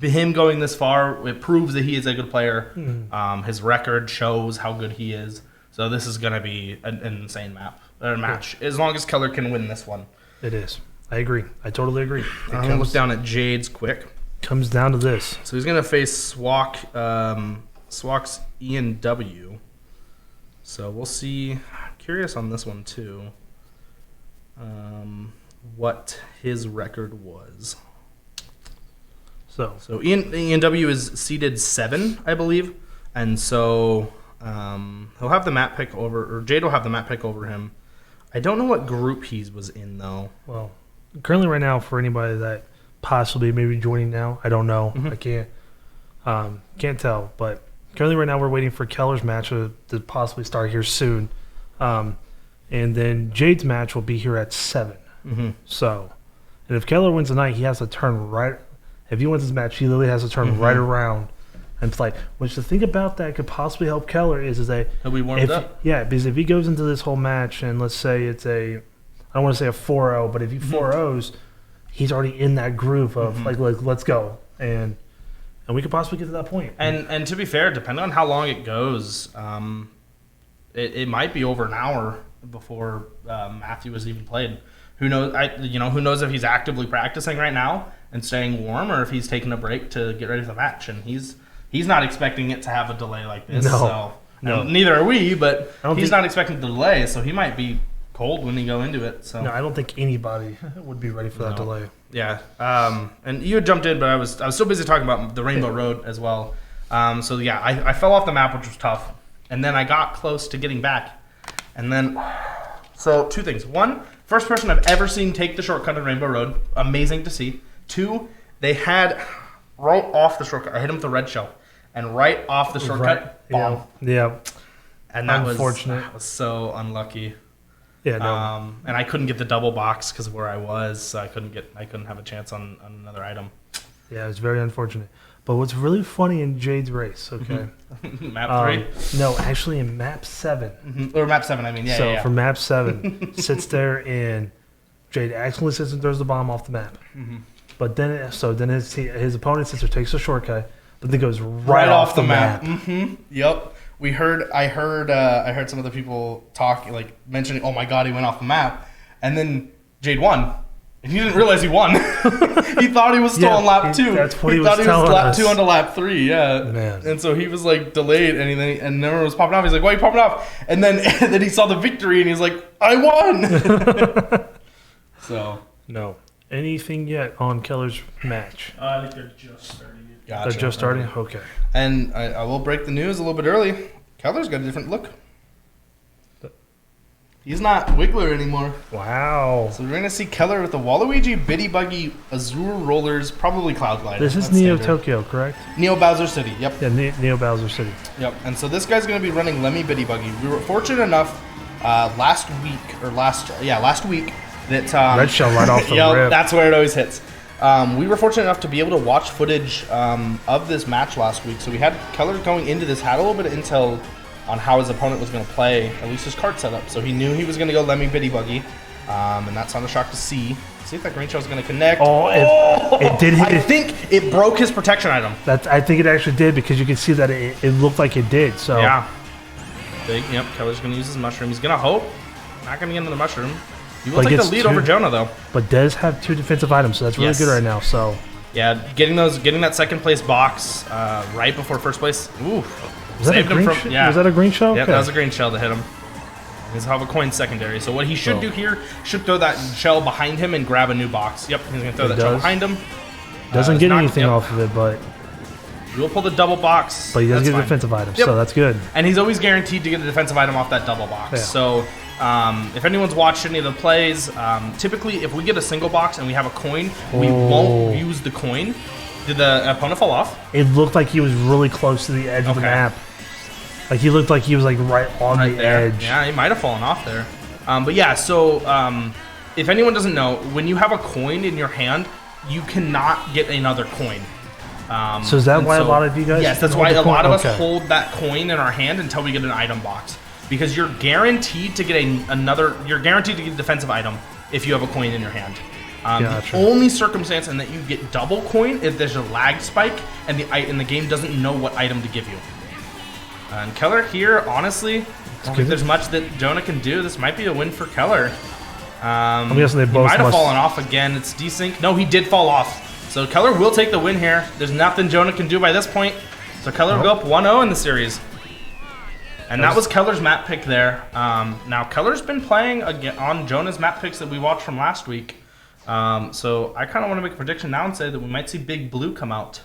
him going this far, it proves that he is a good player. His record shows how good he is. So this is gonna be an insane match. As long as Keller can win this one. It is. I agree. I totally agree. I'm gonna look down at Jade's quick. Comes down to this. So he's gonna face Swak's Ian W. So we'll see. Curious on this one too. What his record was. So Ian W is seeded 7, I believe, and so he'll have the map pick over, or Jade will have the map pick over him. I don't know what group he was in though. Well, currently right now, for anybody that possibly maybe joining now, I don't know. I can't tell. But currently right now, we're waiting for Keller's match to possibly start here soon, and then Jade's match will be here at 7. So, and if Keller wins tonight, he has to turn right. If he wins his match, he literally has to turn right around and play. Which the thing about that could possibly help Keller is that He'll be warmed up. Yeah, because if he goes into this whole match and let's say it's I don't want to say a 4-0, but if he 4-0s, he's already in that groove of like let's go, and we could possibly get to that point. And to be fair, depending on how long it goes, it might be over an hour before Matthew has even played. Who knows? Who knows if he's actively practicing right now and staying warm, or if he's taking a break to get ready for the match. And he's not expecting it to have a delay like this. No. And neither are we. But don't he's think- not expecting the delay, so he might be cold when he go into it. So No, I don't think anybody would be ready for that delay. yeah. And you had jumped in, but I was so busy talking about the Rainbow Road as well. So yeah, I fell off the map, which was tough, and then I got close to getting back, and then so 2 things. 1, first person I've ever seen take the shortcut on Rainbow Road. Amazing to see. 2, they had right off the shortcut. I hit him with the red shell, and right off the shortcut, bomb. Yeah. And that Unfortunate. was so unlucky. Yeah. No. And I couldn't get the double box because of where I was, so I couldn't have a chance on another item. Yeah, it was very unfortunate. But what's really funny in Jade's race, okay? Map 3? No, actually in map 7. Or map 7, I mean. Yeah, So yeah. for map 7, sits there and Jade accidentally sits and throws the bomb off the map. But then, his opponent sits there, takes a shortcut, but then goes right off the map. Yep. I heard some of the people talk, like mentioning, oh my god, he went off the map, and then Jade won, and he didn't realize he won. He thought he was still on lap 2. That's what he was thought telling lap us. 2 onto lap 3. Yeah. Man. And so he was like delayed, and everyone was popping off. He's like, why are you popping off? And then he saw the victory, and he's like, I won. So No. Anything yet on Keller's match? I think they're just starting it. Gotcha. They're just starting? Okay. And I will break the news a little bit early. Keller's got a different look. He's not Wiggler anymore. Wow. So we're going to see Keller with the Waluigi, Bitty Buggy, Azure Rollers, probably Cloud Glider. This is That's Neo standard. Tokyo, correct? Neo Bowser City, yep. Yeah, Neo Bowser City. Yep. And so this guy's going to be running Lemmy Bitty Buggy. We were fortunate enough last week that... Red Shell right off the yep, rip. that's where it always hits. We were fortunate enough to be able to watch footage of this match last week. So we had Keller going into this, had a little bit of intel on how his opponent was going to play, at least his card setup. So he knew he was going to go Lemmy Bitty Buggy, and that's on a shock to see. See if that green shell is going to connect. Oh, it did hit I it. think it broke his protection item. I think it actually did because you can see that it looked like it did. So Yeah. Big, yep, Keller's going to use his mushroom. He's going to hope. Not going to get into the mushroom. He will But take the gets lead two- over Jonah, though. But does have 2 defensive items, so that's really Yes. good right now. So Yeah, getting that second place box right before first place. Ooh. was that a Saved him green? from, yeah. Was that a green shell? Yeah, Okay. that was a green shell to hit him. He's have a coin secondary. So what he should Oh. do here, should throw that shell behind him and grab a new box. Yep, he's going to throw He that shell does. behind him. Doesn't It's get not- anything yep. off of it, but He will pull the double box. he does That's get fine. defensive items, Yep. so that's good. And he's always guaranteed to get a defensive item off that double box. Yeah. So if anyone's watched any of the plays, typically if we get a single box and we have a coin, we Oh. won't use the coin. Did the opponent fall off? It looked like he was really close to the edge of the Okay. map. Like he looked like he was like right on the there. edge. Yeah, he might have fallen off there. But yeah, so if anyone doesn't know, when you have a coin in your hand, you cannot get another coin. So is that And why a lot of you guys Yes, that's hold why the a lot coin? of us Okay. hold that coin in our hand until we get an item box. Because you're guaranteed to get you're guaranteed to get a defensive item if you have a coin in your hand. Gotcha. The only circumstance in that you get double coin if there's a lag spike and the game doesn't know what item to give you. And Keller here, honestly, I don't think there's much that Jonah can do. This might be a win for Keller. I'm guessing they He both might have must. fallen off again. It's desync. No, he did fall off. So Keller will take the win here. There's nothing Jonah can do by this point. So Keller will go up 1-0 in the series. And that was Keller's map pick there. Now, Keller's been playing again on Jonah's map picks that we watched from last week. So I kind of want to make a prediction now and say that we might see Big Blue come out.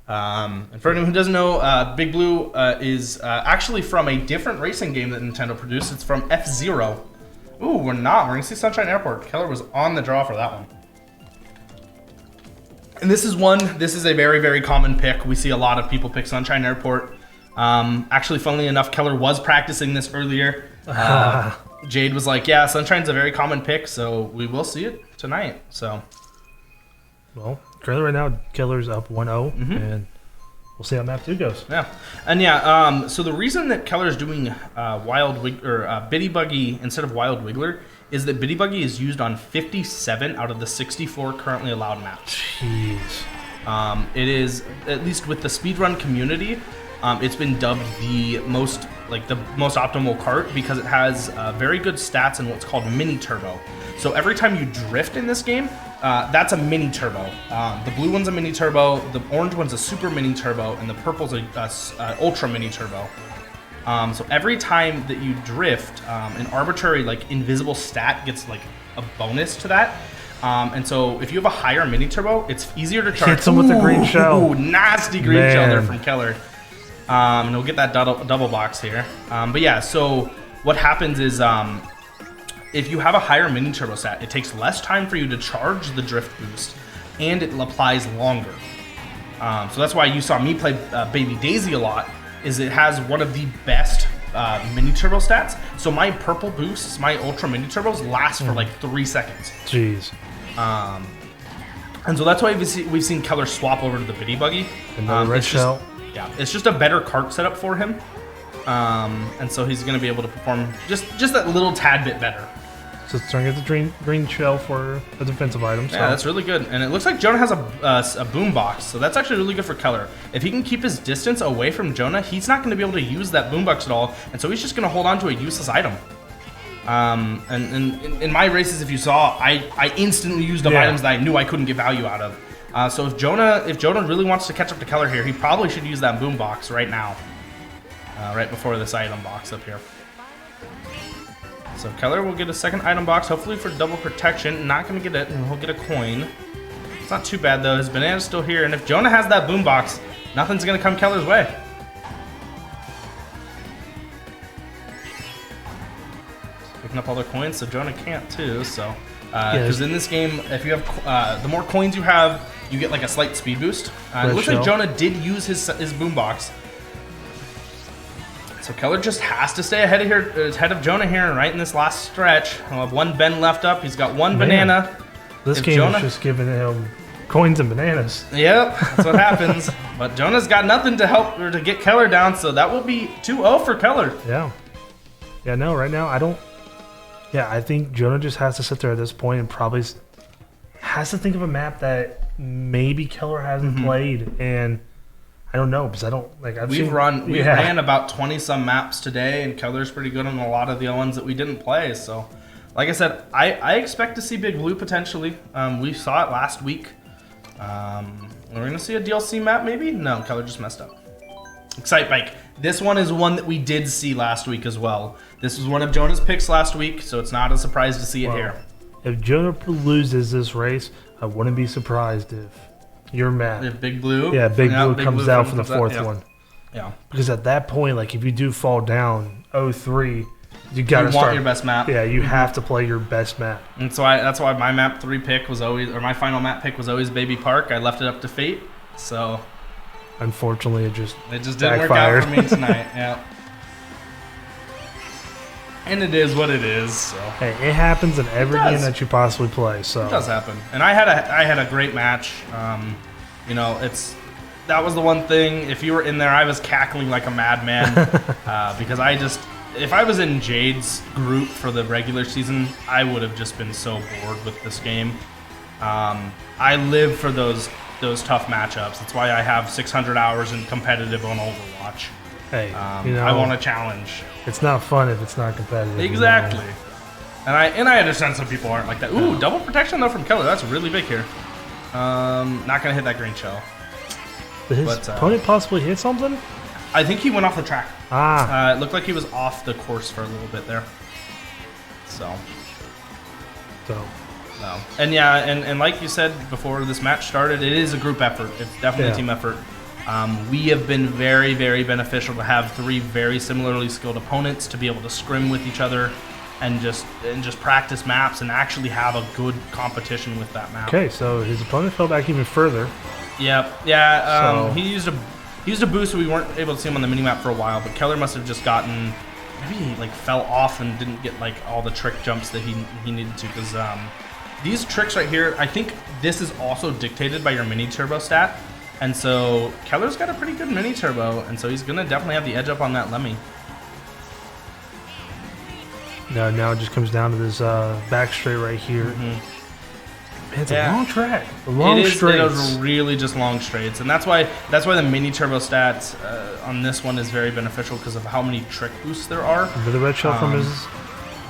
And for anyone who doesn't know, Big Blue is actually from a different racing game that Nintendo produced. It's from F-Zero. Ooh, we're not. We're going to see Sunshine Airport. Keller was on the draw for that one. And this is a very, very common pick. We see a lot of people pick Sunshine Airport. Actually, funnily enough, Keller was practicing this earlier. Jade was like, yeah, Sunshine's a very common pick, so we will see it tonight. So, Well, currently right now, Keller's up 1-0, and we'll see how map 2 goes. yeah. And yeah, so the reason that Keller's doing Bitty Buggy instead of Wild Wiggler is that Bitty Buggy is used on 57 out of the 64 currently allowed maps. Jeez. It is, at least with the speedrun community, it's been dubbed the most optimal cart because it has very good stats in what's called mini turbo. So every time you drift in this game, that's a mini turbo. The blue one's a mini turbo, the orange one's a super mini turbo, and the purple's a ultra mini turbo. So every time that you drift, an arbitrary invisible stat gets a bonus to that. And so if you have a higher mini turbo, it's easier to charge. Hits him with the green shell. Ooh, nasty green shell there Man. from Keller. And we'll get that double box here. But yeah, so what happens is if you have a higher mini turbo stat, it takes less time for you to charge the drift boost, and it applies longer. So that's why you saw me play Baby Daisy a lot, is it has one of the best mini turbo stats. So my purple boosts, my ultra mini turbos last for 3 seconds. Jeez. And so that's why we've seen Keller swap over to the Bitty Buggy. Another red it's shell. Yeah, it's just a better cart setup for him. And so he's going to be able to perform just that little tad bit better. So it's trying to get the green shell for a defensive item. So. Yeah, that's really good. And it looks like Jonah has a boom box, so that's actually really good for Keller. If he can keep his distance away from Jonah, he's not going to be able to use that boom box at all, and so he's just going to hold on to a useless item. And in my races, if you saw, I instantly used up items that I knew I couldn't get value out of. So if Jonah really wants to catch up to Keller here, he probably should use that boom box right now, right before this item box up here. So Keller will get a second item box, hopefully for double protection. Not going to get it, and he'll get a coin. It's not too bad, though. His banana's still here, and if Jonah has that boom box, nothing's going to come Keller's way. Picking up all their coins, so Jonah can't, too. So, because in this game, if you have the more coins you have, you get like a slight speed boost. It looks like Jonah did use his boom box. So Keller just has to stay ahead of Jonah here, right in this last stretch. He'll have one Ben left up. He's got one banana. This game is just giving him coins and bananas. Yep, that's what happens. But Jonah's got nothing to help or to get Keller down, so that will be 2-0 for Keller. Yeah. Yeah, no, right now I don't. Yeah, I think Jonah just has to sit there at this point and probably has to think of a map that maybe Keller hasn't played, and I don't know because I don't like. We ran about 20 some maps today, and Keller's pretty good on a lot of the ones that we didn't play. So, like I said, I expect to see Big Blue potentially. We saw it last week. We're gonna see a DLC map maybe. No, Keller just messed up. Excite Bike. This one is one that we did see last week as well. This was one of Jonah's picks last week, so it's not a surprise to see it here. If Jonah loses this race, I wouldn't be surprised if you're mad. If Big Blue? Yeah, Big Blue comes out for the fourth one. Yeah. Because at that point, like if you do fall down 0-3, you gotta want your best map. Yeah, you have to play your best map. And so that's why my map 3 pick was always, or my final map pick was always Baby Park. I left it up to fate. So unfortunately, it just didn't work out for me tonight. Yeah. And it is what it is. So. Hey, it happens in every game that you possibly play. So it does happen. And I had a great match. You know, that was the one thing. If you were in there, I was cackling like a madman because if I was in Jade's group for the regular season, I would have just been so bored with this game. I live for those tough matchups. That's why I have 600 hours in competitive on Overwatch. Hey, I want a challenge. It's not fun if it's not competitive. Exactly. And I understand some people aren't like that. Ooh, double protection though from Keller. That's really big here. Not gonna hit that green shell. Did his opponent possibly hit something? I think he went off the track. It looked like he was off the course for a little bit there. So. No. And yeah, and like you said before this match started, it is a group effort. It's definitely a team effort. We have been very, very beneficial to have 3 very similarly skilled opponents to be able to scrim with each other and just practice maps and actually have a good competition with that map. Okay, so his opponent fell back even further. Yep. Yeah. He used a boost, so we weren't able to see him on the minimap for a while. But Keller must have just gotten, maybe he like fell off and didn't get like all the trick jumps that he needed to. Because these tricks right here, I think this is also dictated by your mini turbo stat. And so Keller's got a pretty good mini turbo, and so he's gonna definitely have the edge up on that Lemmy. Now it just comes down to this back straight right here. It's a long track. Long straights. It is really just long straights, and that's why the mini turbo stats on this one is very beneficial because of how many trick boosts there are. With the red shell from his.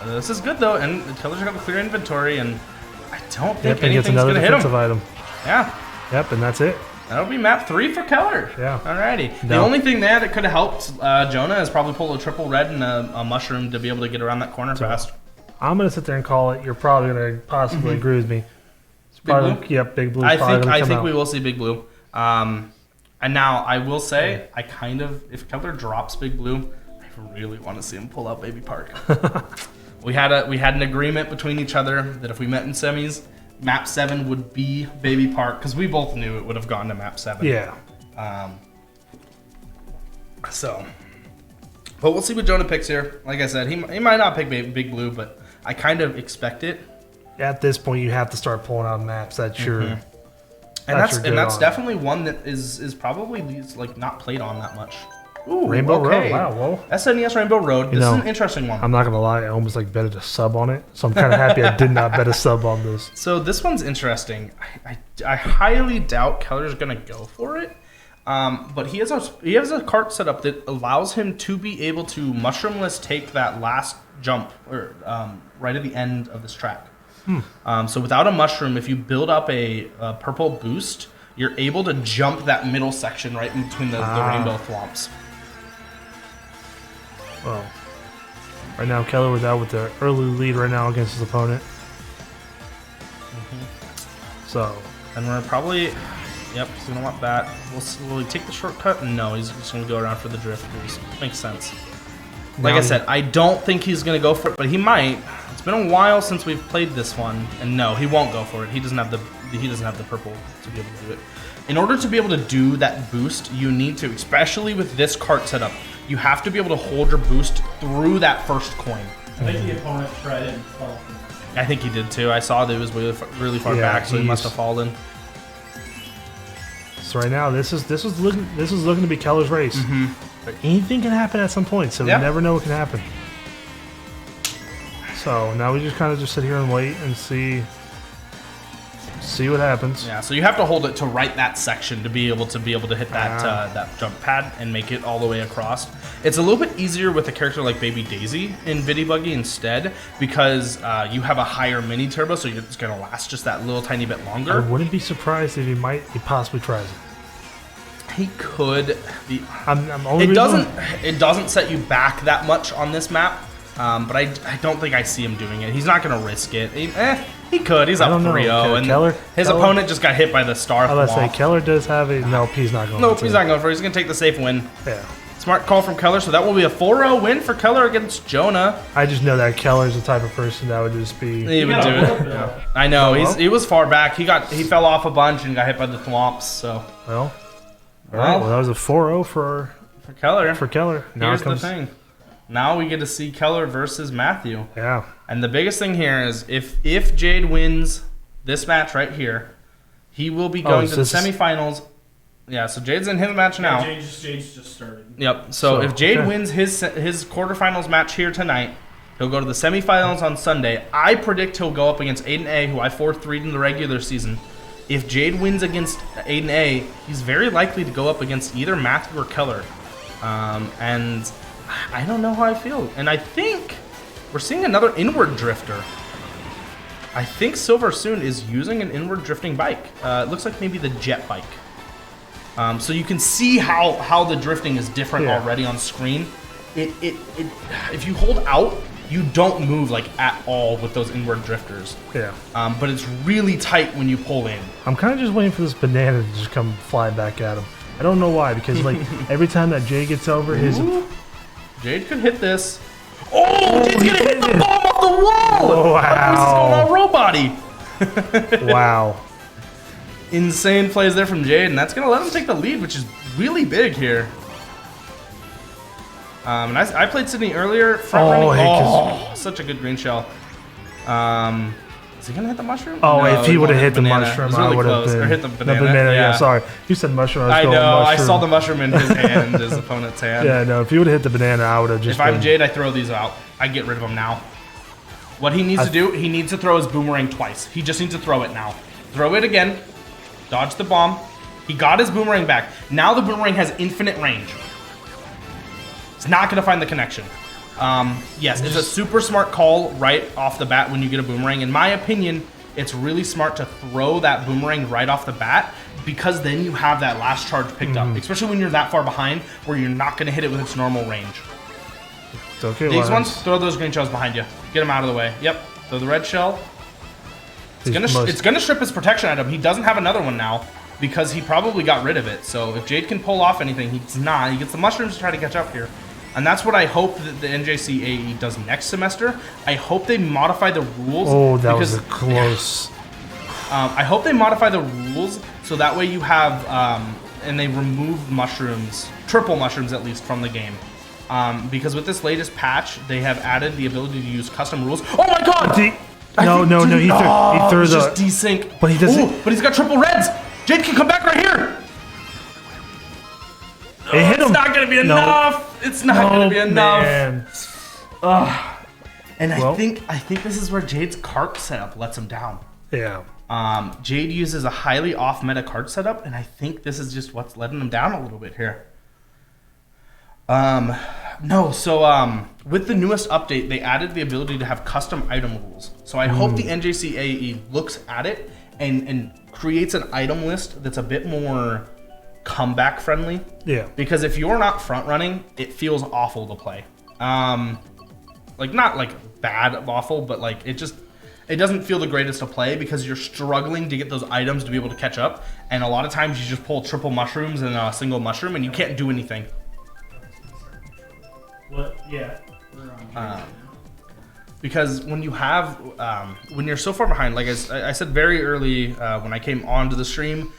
This is good though, and Keller's got a clear inventory, and I don't think anything's gonna hit him. Item. Yeah. Yep, and that's it. That'll be map 3 for Keller. Yeah. Alrighty. The only thing there that could have helped Jonah is probably pull a triple red and a mushroom to be able to get around that corner fast. I'm gonna sit there and call it. You're probably gonna possibly agree with me. It's probably, Big Blue? Yep, Big Blue. I think we will see Big Blue. And now I will say, if Keller drops Big Blue, I really want to see him pull out Baby Park. we had an agreement between each other that if we met in semis, map 7 would be Baby Park, because we both knew it would have gone to map 7. Yeah. But we'll see what Jonah picks here. Like I said, he might not pick Big Blue, but I kind of expect it. At this point, you have to start pulling out maps that you're. And that's definitely one that is probably like not played on that much. Ooh, Rainbow Road. Wow, whoa. SNES Rainbow Road. This is an interesting one. I'm not gonna lie, I almost like betted a sub on it, so I'm kind of happy I did not bet a sub on this. So this one's interesting. I highly doubt Keller's gonna go for it, but he has a cart setup that allows him to be able to mushroomless take that last jump or right at the end of this track. So without a mushroom, if you build up a purple boost, you're able to jump that middle section right in between the rainbow thwomps. Well, Right now, Keller was out with the early lead right now against his opponent. So, And we're probably, yep, he's gonna want that. Will he take the shortcut? No, he's just gonna go around for the drift. Makes sense. Like I said, I don't think he's gonna go for it, but he might. It's been a while since we've played this one, and no, he won't go for it. He doesn't have the purple to be able to do it. In order to be able to do that boost, you need to, especially with this cart setup, you have to be able to hold your boost through that first coin. I think the opponent tried it and fell from it. I think he did too. I saw that it was really far back, so he must have fallen. So right now, this is looking to be Keller's race. But anything can happen at some point, so we never know what can happen. So now we just kind of just sit here and wait and see what happens. Yeah, so you have to hold it to right that section to be able to hit that that jump pad and make it all the way across. It's a little bit easier with a character like Baby Daisy in Biddy Buggy instead, because you have a higher mini turbo, so it's gonna last just that little tiny bit longer. I wouldn't be surprised if he possibly tries it. He could. It It doesn't set you back that much on this map, but I don't think I see him doing it. He's not gonna risk it. He could. He's up 3-0, and his opponent just got hit by the star. I was gonna say Keller does have a nope. He's not going. Nope, he's not going for it. He's gonna take the safe win. Yeah. Smart call from Keller. So that will be a 4-0 win for Keller against Jonah. I just know that Keller's the type of person that would just be. He would do it. Yeah. I know. He was far back. He fell off a bunch and got hit by the thwomps. So. Well. All right. Well, that was a 4-0 for Keller. For Keller. Now here's the thing. Now we get to see Keller versus Matthew. Yeah. And the biggest thing here is if Jade wins this match right here, he will be going to the semifinals. Yeah, so Jade's in his match now. Jade's just started. Yep. So if Jade wins his quarterfinals match here tonight, he'll go to the semifinals on Sunday. I predict he'll go up against Aiden A, who I 4-3'd in the regular season. If Jade wins against Aiden A, he's very likely to go up against either Matthew or Keller. And I don't know how I feel. And I think we're seeing another inward drifter. I think Silver Soon is using an inward drifting bike. It looks like maybe the jet bike. So you can see how the drifting is different already on screen. If you hold out, you don't move like at all with those inward drifters. Yeah. But it's really tight when you pull in. I'm kind of just waiting for this banana to just come fly back at him. I don't know why, because like every time that Jay gets over his... Jade could hit this. Oh, Jade's gonna hit the bomb off the wall! Wow. This is going on robot-y. Wow. Insane plays there from Jade, and that's gonna let him take the lead, which is really big here. And I played Sydney earlier. Such a good green shell. Is he gonna hit the mushroom? Oh, no, if he would have hit the it mushroom, was really I would have close. been. Or hit the banana. The banana, yeah, sorry. You said mushroom. I know. Mushroom. I saw the mushroom in his hand, his opponent's hand. Yeah, no. If he would have hit the banana, I would have just. If I'm Jade, I throw these out. I get rid of them now. What he needs to do, he needs to throw his boomerang twice. He just needs to throw it now. Throw it again. Dodge the bomb. He got his boomerang back. Now the boomerang has infinite range. It's not going to find the connection. Yes, it's a super smart call right off the bat when you get a boomerang. In my opinion, it's really smart to throw that boomerang right off the bat, because then you have that last charge picked up, especially when you're that far behind where you're not going to hit it with its normal range. It's okay. These ones, throw those green shells behind you. Get them out of the way. Yep. Throw the red shell. It's gonna strip his protection item. He doesn't have another one now because he probably got rid of it. So if Jade can pull off anything, he's not. He gets the mushrooms to try to catch up here. And that's what I hope that the NJCAAE does next semester. I hope they modify the rules. Oh, that was close. I hope they modify the rules so that way you have, and they remove mushrooms, triple mushrooms at least, from the game. Because with this latest patch, they have added the ability to use custom rules. Oh my god! No, he threw the... just desync. But he doesn't... but he's got triple reds! Jade can come back right here! It hit him. It's not gonna be enough! It's not gonna be enough! Man. And I think this is where Jade's cart setup lets him down. Yeah. Jade uses a highly off-meta cart setup, and I think this is just what's letting him down a little bit here. With the newest update, they added the ability to have custom item rules. So I hope the NJCAAE looks at it and creates an item list that's a bit more comeback friendly. Yeah. Because if you're not front running, it feels awful to play. Like, not like bad, awful, but like it doesn't feel the greatest to play because you're struggling to get those items to be able to catch up. And a lot of times you just pull triple mushrooms and a single mushroom and you can't do anything. What? Yeah. We're on Because when you have, when you're so far behind, like I said very early when I came onto the stream,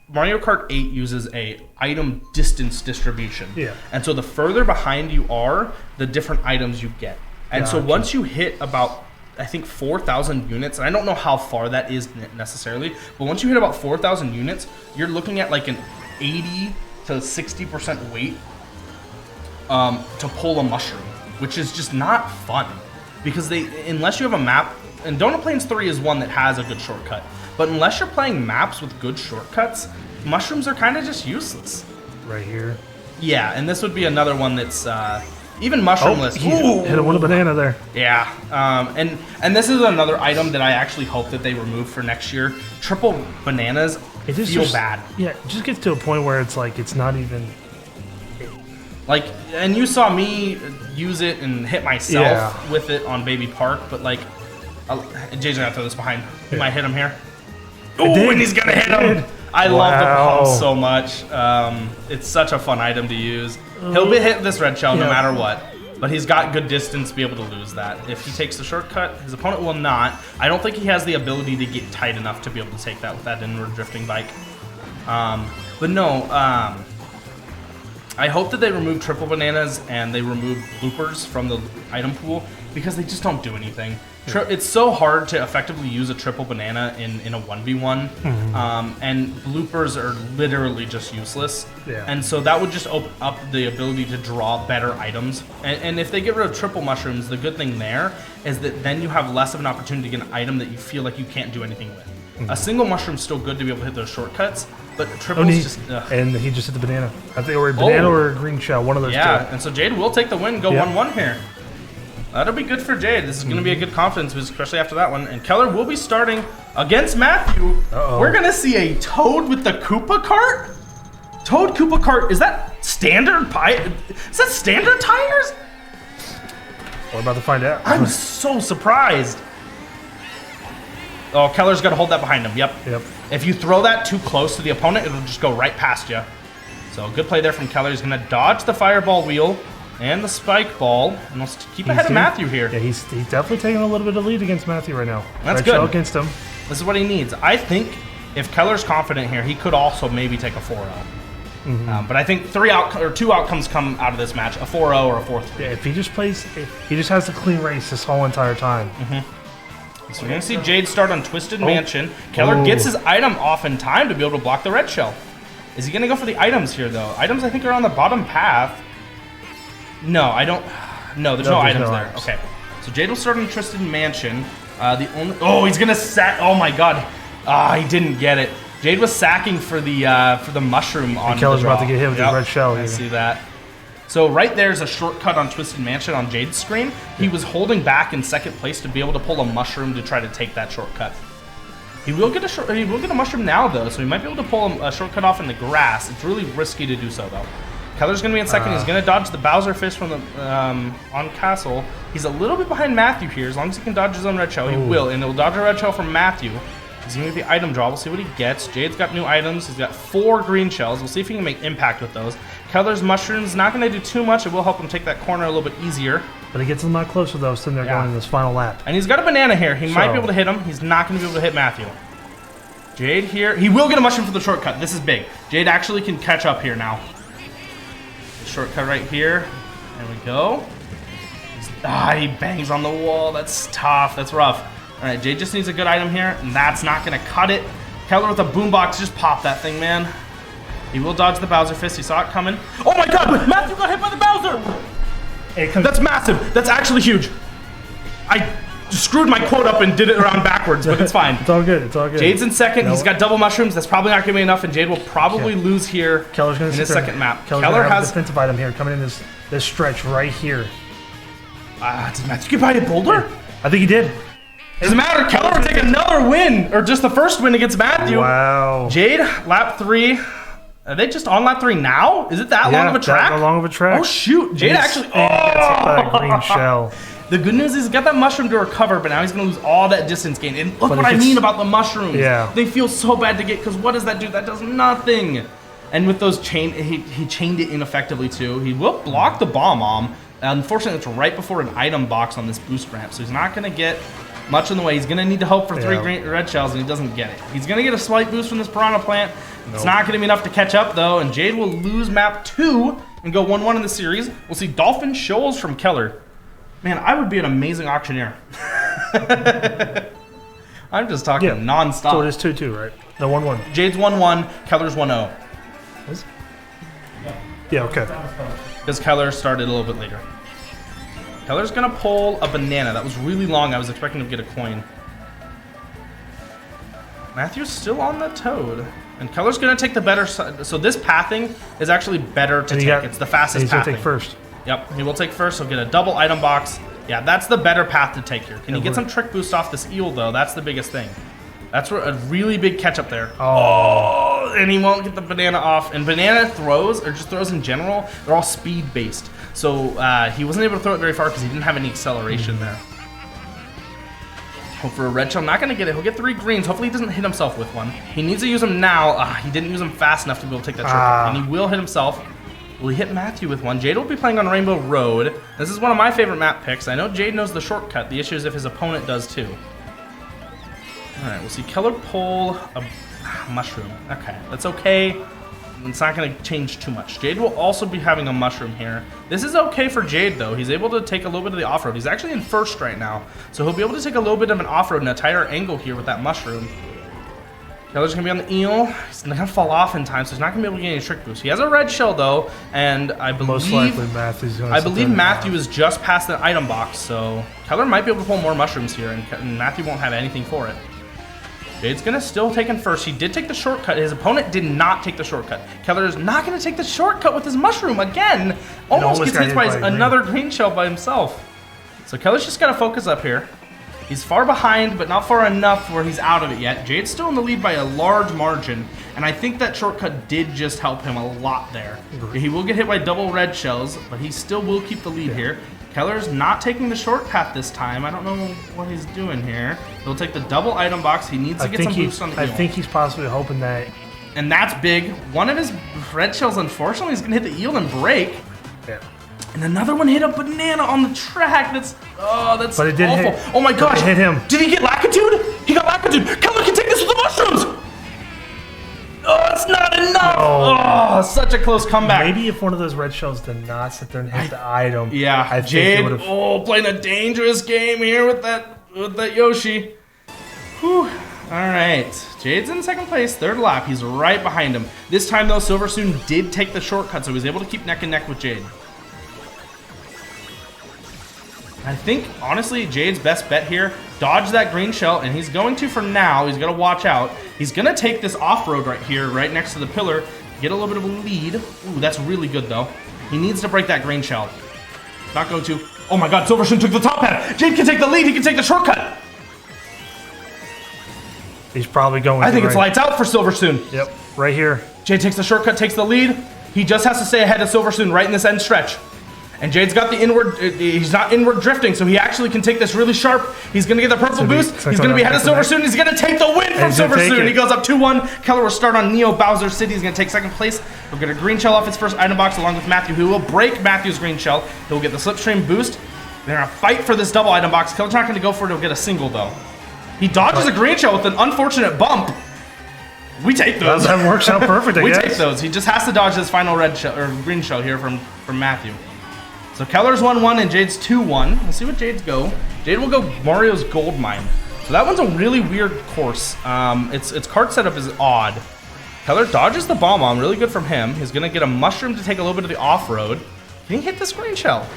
Mario Kart 8 uses a item distance distribution. Yeah. And so the further behind you are, the different items you get. And so Gotcha. once you hit about, I think 4,000 units, and I don't know how far that is necessarily, but once you hit about 4,000 units, you're looking at like an 80 to 60% weight to pull a mushroom, which is just not fun. Because unless you have a map, and Donut Plains 3 is one that has a good shortcut, but unless you're playing maps with good shortcuts, mushrooms are kind of just useless. Right here. Yeah, and this would be another one that's even mushroomless. He hit one banana there. Yeah, and this is another item that I actually hope that they remove for next year. Triple bananas feel bad. Yeah, it just gets to a point where it's like it's not even. Like, and you saw me use it and hit myself with it on Baby Park, but like, Jay's gonna throw this behind. He might hit him here. Oh, and he's gonna hit him. I love the pump so much. It's such a fun item to use. He'll be hitting this red shell no matter what, but he's got good distance to be able to lose that. If he takes the shortcut, his opponent will not. I don't think he has the ability to get tight enough to be able to take that with that inward drifting bike. But no, I hope that they remove triple bananas and they remove bloopers from the item pool because they just don't do anything. It's so hard to effectively use a triple banana in a 1v1, and bloopers are literally just useless. Yeah. And so that would just open up the ability to draw better items. And if they get rid of triple mushrooms, the good thing there is that then you have less of an opportunity to get an item that you feel like you can't do anything with. A single mushroom's still good to be able to hit those shortcuts, but triples just... And he just hit the banana. I think or a banana or a green shell, one of those two. Yeah, and so Jade will take the win, go 1-1 here. That'll be good for Jade. This is going to be a good confidence boost, especially after that one. And Keller will be starting against Matthew. We're going to see a Toad with the Koopa cart? Toad Koopa cart, is that standard Is that standard tires? We're about to find out. I'm so surprised. Oh, Keller's got to hold that behind him. Yep. If you throw that too close to the opponent, it'll just go right past you. So good play there from Keller. He's going to dodge the fireball wheel and the spike ball, and we'll keep ahead of Matthew here. Yeah, he's definitely taking a little bit of lead against Matthew right now. That's red good. shell against him. This is what he needs. I think if Keller's confident here, he could also maybe take a 4-0. But I think two outcomes come out of this match: a 4-0 or a 4-3. Yeah, if he just has a clean race this whole entire time. So we're gonna see Jade start on Twisted Mansion. Keller gets his item off in time to be able to block the red shell. Is he gonna go for the items here though? Items I think are on the bottom path. No, I don't. No, there's no items there. Okay, so Jade will start on Twisted Mansion. He's gonna sack. Oh my God, he didn't get it. Jade was sacking for the mushroom on. And Keller's about to get hit with the red shell. I see that. So right there's a shortcut on Twisted Mansion on Jade's screen. He was holding back in second place to be able to pull a mushroom to try to take that shortcut. He will get a mushroom now though, so he might be able to pull a shortcut off in the grass. It's really risky to do so though. Keller's gonna be in second. He's gonna dodge the Bowser Fist from the on Castle. He's a little bit behind Matthew here. As long as he can dodge his own red shell, he will, and he'll dodge a red shell from Matthew. He's gonna get the item draw. We'll see what he gets. Jade's got new items. He's got 4 green shells. We'll see if he can make impact with those. Keller's mushrooms not gonna do too much. It will help him take that corner a little bit easier. But he gets a lot closer though, so they're going in this final lap. And he's got a banana here. He might be able to hit him. He's not gonna be able to hit Matthew. Jade here. He will get a mushroom for the shortcut. This is big. Jade actually can catch up here now. Shortcut right here. There we go. He bangs on the wall. That's tough. That's rough. All right, Jade just needs a good item here, and that's not going to cut it. Keller with a boombox. Just pop that thing, man. He will dodge the Bowser Fist. He saw it coming. Oh my God! Matthew got hit by the Bowser! That's massive. That's actually huge. I screwed my quote up and did it around backwards, but it's fine. It's all good. It's all good. Jade's in second. He's got double mushrooms. That's probably not going to be enough, and Jade will probably lose here Keller's gonna in his second map. Keller has a defensive item here coming in this stretch right here. Does Matthew get by a boulder? I think he did. Doesn't matter. Keller will take another win, or just the first win against Matthew. Wow. Jade, lap 3. Are they just on lap 3 now? Is it that long of a track? That long of a track. Oh shoot! Jade actually. Gets hit by a green shell. The good news is he's got that mushroom to recover, but now he's going to lose all that distance gain. And look But what if I it's- mean about the mushrooms. Yeah. They feel so bad to get, because what does that do? That does nothing. And with those he chained it ineffectively too. He will block the bomb. Unfortunately, it's right before an item box on this boost ramp, so he's not going to get much in the way. He's going to need to hope for 3 green, red shells, and he doesn't get it. He's going to get a slight boost from this piranha plant. It's not going to be enough to catch up, though, and Jade will lose map 2 and go 1-1 in the series. We'll see Dolphin Shoals from Keller. Man, I would be an amazing auctioneer. I'm just talking nonstop. So it is 2-2, right? No, 1-1. Jade's 1-1, Keller's 1-0. Is it? Yeah, okay. Because Keller started a little bit later. Keller's gonna pull a banana. That was really long. I was expecting to get a coin. Matthew's still on the toad. And Keller's gonna take the better side. So this pathing is actually better to take. It's the fastest he's gonna pathing. take first. Yep, he will take first. He'll get a double item box. Yeah, that's the better path to take here. Can he get some trick boost off this eel, though? That's the biggest thing. That's a really big catch up there. Oh, and he won't get the banana off. And banana throws, or just throws in general, they're all speed based. So he wasn't able to throw it very far because he didn't have any acceleration there. Hope for a red shell. Not going to get it. He'll get 3 greens. Hopefully he doesn't hit himself with one. He needs to use them now. He didn't use them fast enough to be able to take that shortcut. And he will hit himself. Will he hit Matthew with one? Jade will be playing on Rainbow Road. This is one of my favorite map picks. I know Jade knows the shortcut. The issue is if his opponent does too. Alright, we'll see Keller pull a mushroom. Okay, that's okay. It's not going to change too much. Jade will also be having a mushroom here. This is okay for Jade, though. He's able to take a little bit of the off-road. He's actually in first right now. So he'll be able to take a little bit of an off-road and a tighter angle here with that mushroom. Keller's going to be on the eel. He's not going to fall off in time, so he's not going to be able to get any trick boost. He has a red shell, though, and I believe... Most likely Matthew's going to... I believe Matthew is just past the item box, so Keller might be able to pull more mushrooms here, and Matthew won't have anything for it. Jade's going to still take in first. He did take the shortcut. His opponent did not take the shortcut. Keller is not going to take the shortcut with his mushroom again. Almost gets hit by another green shell by himself. So Keller's just got to focus up here. He's far behind, but not far enough where he's out of it yet. Jade's still in the lead by a large margin, and I think that shortcut did just help him a lot there. He will get hit by double red shells, but he still will keep the lead here. Keller's not taking the short path this time. I don't know what he's doing here. He'll take the double item box. He needs to get some boost on the eel. I think he's possibly hoping that... And that's big. One of his red shells, unfortunately, is going to hit the eel and break. Yeah. And another one hit a banana on the track. That's But it did awful. hit. Oh my gosh. It hit him. Did he get Lackitude? He got Lackitude. Keller can take this with the mushrooms. Oh, it's not enough. Oh, such a close comeback. Maybe if one of those red shells did not sit there and hit the item. Yeah, I think Jade. it would've... Playing a dangerous game here with that Yoshi. Whew. All right, Jade's in second place, third lap. He's right behind him. This time though, Silversoon did take the shortcut, so he was able to keep neck and neck with Jade. I think, honestly, Jade's best bet here, dodge that green shell, and he's going to for now. He's going to watch out. He's going to take this off-road right here, right next to the pillar, get a little bit of a lead. Ooh, that's really good, though. He needs to break that green shell. Not going to. Oh my god, Silversoon took the top hat. Jade can take the lead. He can take the shortcut. He's probably going I think it's right. lights out for Silversoon. Yep, right here. Jade takes the shortcut, takes the lead. He just has to stay ahead of Silversoon right in this end stretch. And Jade's got the inward, he's not inward drifting, so he actually can take this really sharp. He's going to get the purple boost. He's going to be ahead of Silversoon. He's going to take the win from Silversoon. He goes up 2-1. Keller will start on Neo Bowser City. He's going to take second place. He'll get a green shell off his first item box along with Matthew, who will break Matthew's green shell. He'll get the slipstream boost. They're going to fight for this double item box. Keller's not going to go for it. He'll get a single, though. He dodges a green shell with an unfortunate bump. We take those. That works out perfect, I We guess. take those. He just has to dodge this final red shell, or green shell here from Matthew. So Keller's 1-1 and Jade's 2-1. We'll see what Jade's go. Jade will go Mario's Gold Mine. So that one's a really weird course. Its cart setup is odd. Keller dodges the bomb. Really good from him. He's going to get a mushroom to take a little bit of the off-road. Can he hit this green shell?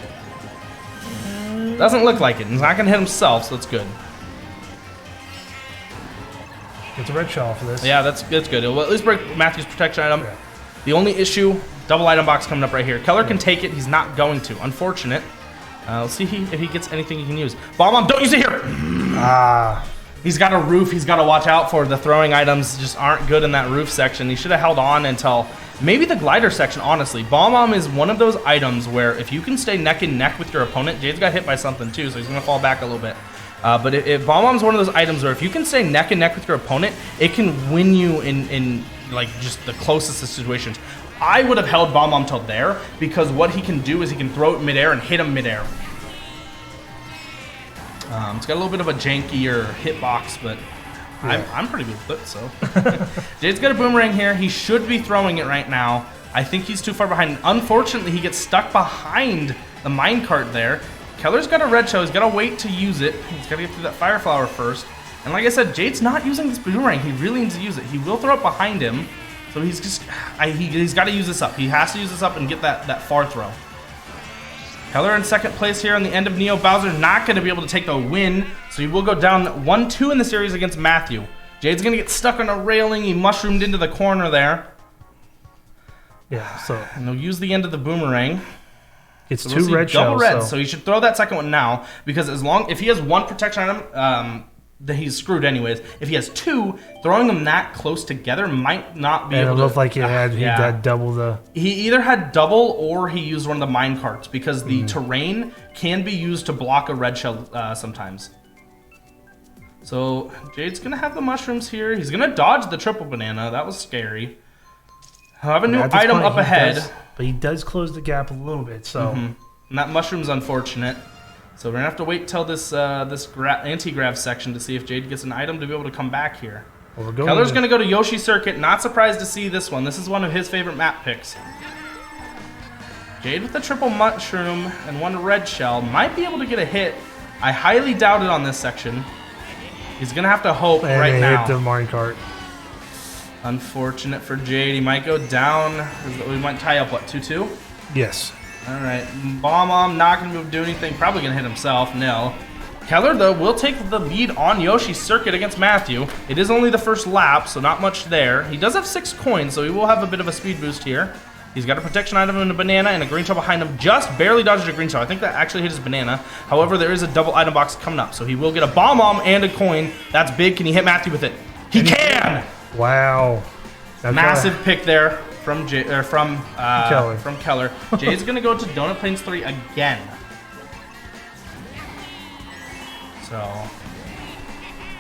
Doesn't look like it. He's not going to hit himself, so that's good. It's a red shell for this. Yeah, that's good. It'll at least break Matthew's protection item. Yeah. The only issue, double item box coming up right here. Keller can take it. He's not going to. Unfortunate. Let's see if he gets anything he can use. Bomb, don't use it here. He's got a roof. He's got to watch out for. The throwing items just aren't good in that roof section. He should have held on until Maybe the glider section, honestly. Bomb is one of those items where if you can stay neck and neck with your opponent, Jade's got hit by something too, so he's going to fall back a little bit. But if Bomb's one of those items where if you can stay neck and neck with your opponent, it can win you in like just the closest of situations. I would have held Bomb till there because what he can do is he can throw it midair and hit him midair. It's got a little bit of a jankier hitbox, but yeah. I'm pretty good with it, so. Jade's got a boomerang here. He should be throwing it right now. I think he's too far behind. Unfortunately, he gets stuck behind the minecart there. Keller's got a red shell. He's got to wait to use it. He's got to get through that fire flower first. And like I said, Jade's not using this boomerang. He really needs to use it. He will throw it behind him. So he's just, he's got to use this up. He has to use this up and get that far throw. Keller in second place here on the end of Neo Bowser. Not going to be able to take the win. So he will go down 1-2 in the series against Matthew. Jade's going to get stuck on a railing. He mushroomed into the corner there. Yeah, so. And he'll use the end of the boomerang. It's so two red double shells. red, so he should throw that second one now. Because if he has one protection item, then he's screwed anyways. If he has two, throwing them that close together might not be able to. It looked like he had double the. He either had double or he used one of the mine carts because the terrain can be used to block a red shell sometimes. So Jade's gonna have the mushrooms here. He's gonna dodge the triple banana. That was scary. He'll have a new item up ahead. But he does close the gap a little bit, so. And that mushroom's unfortunate. So we're gonna have to wait till this anti-grav section to see if Jade gets an item to be able to come back here. Well, Keller's gonna go to Yoshi Circuit. Not surprised to see this one. This is one of his favorite map picks. Jade with the triple mushroom and one red shell might be able to get a hit. I highly doubt it on this section. He's gonna have to hope right now. Hit the minecart. Unfortunate for Jade. He might go down. We might tie up what, 2-2? Yes. All right, Bomb not going to do anything. Probably going to hit himself. No. Keller, though, will take the lead on Yoshi's Circuit against Matthew. It is only the first lap, so not much there. He does have 6 coins, so he will have a bit of a speed boost here. He's got a protection item and a banana and a green shell behind him. Just barely dodged a green shell. I think that actually hit his banana. However, there is a double item box coming up, so he will get a Bomb and a coin. That's big. Can he hit Matthew with it? He can! Wow. Massive pick there. From Keller. From Keller. Jay's gonna go to Donut Plains 3 again. So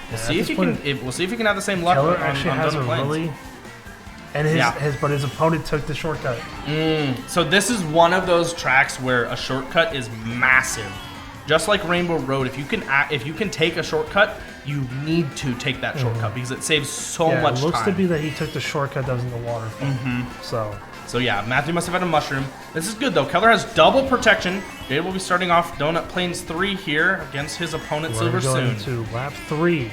we'll see if he can. We'll see if he can have the same luck Keller on actually has Donut a Plains. really, and his opponent took the shortcut. So this is one of those tracks where a shortcut is massive. Just like Rainbow Road, if you can take a shortcut, you need to take that shortcut because it saves so much time. It looks to be that he took the shortcut that was in the water. So yeah, Matthew must have had a mushroom. This is good though. Keller has double protection. Jade will be starting off Donut Plains 3 here against his opponent Silver Soon. To lap 3.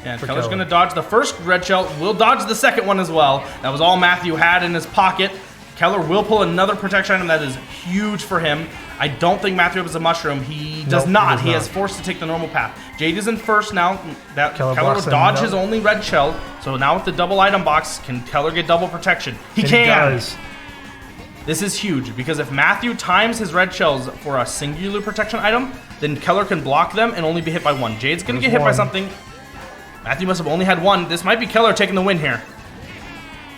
Yeah, Keller's going to dodge the first red shell. Will dodge the second one as well. That was all Matthew had in his pocket. Keller will pull another protection item that is huge for him. I don't think Matthew has a mushroom. He does not. He is forced to take the normal path. Jade is in first now. Keller will dodge his only red shell. So now with the double item box, can Keller get double protection? He can. Does. This is huge because if Matthew times his red shells for a singular protection item, then Keller can block them and only be hit by one. Jade's going to get hit by something. Matthew must have only had one. This might be Keller taking the win here.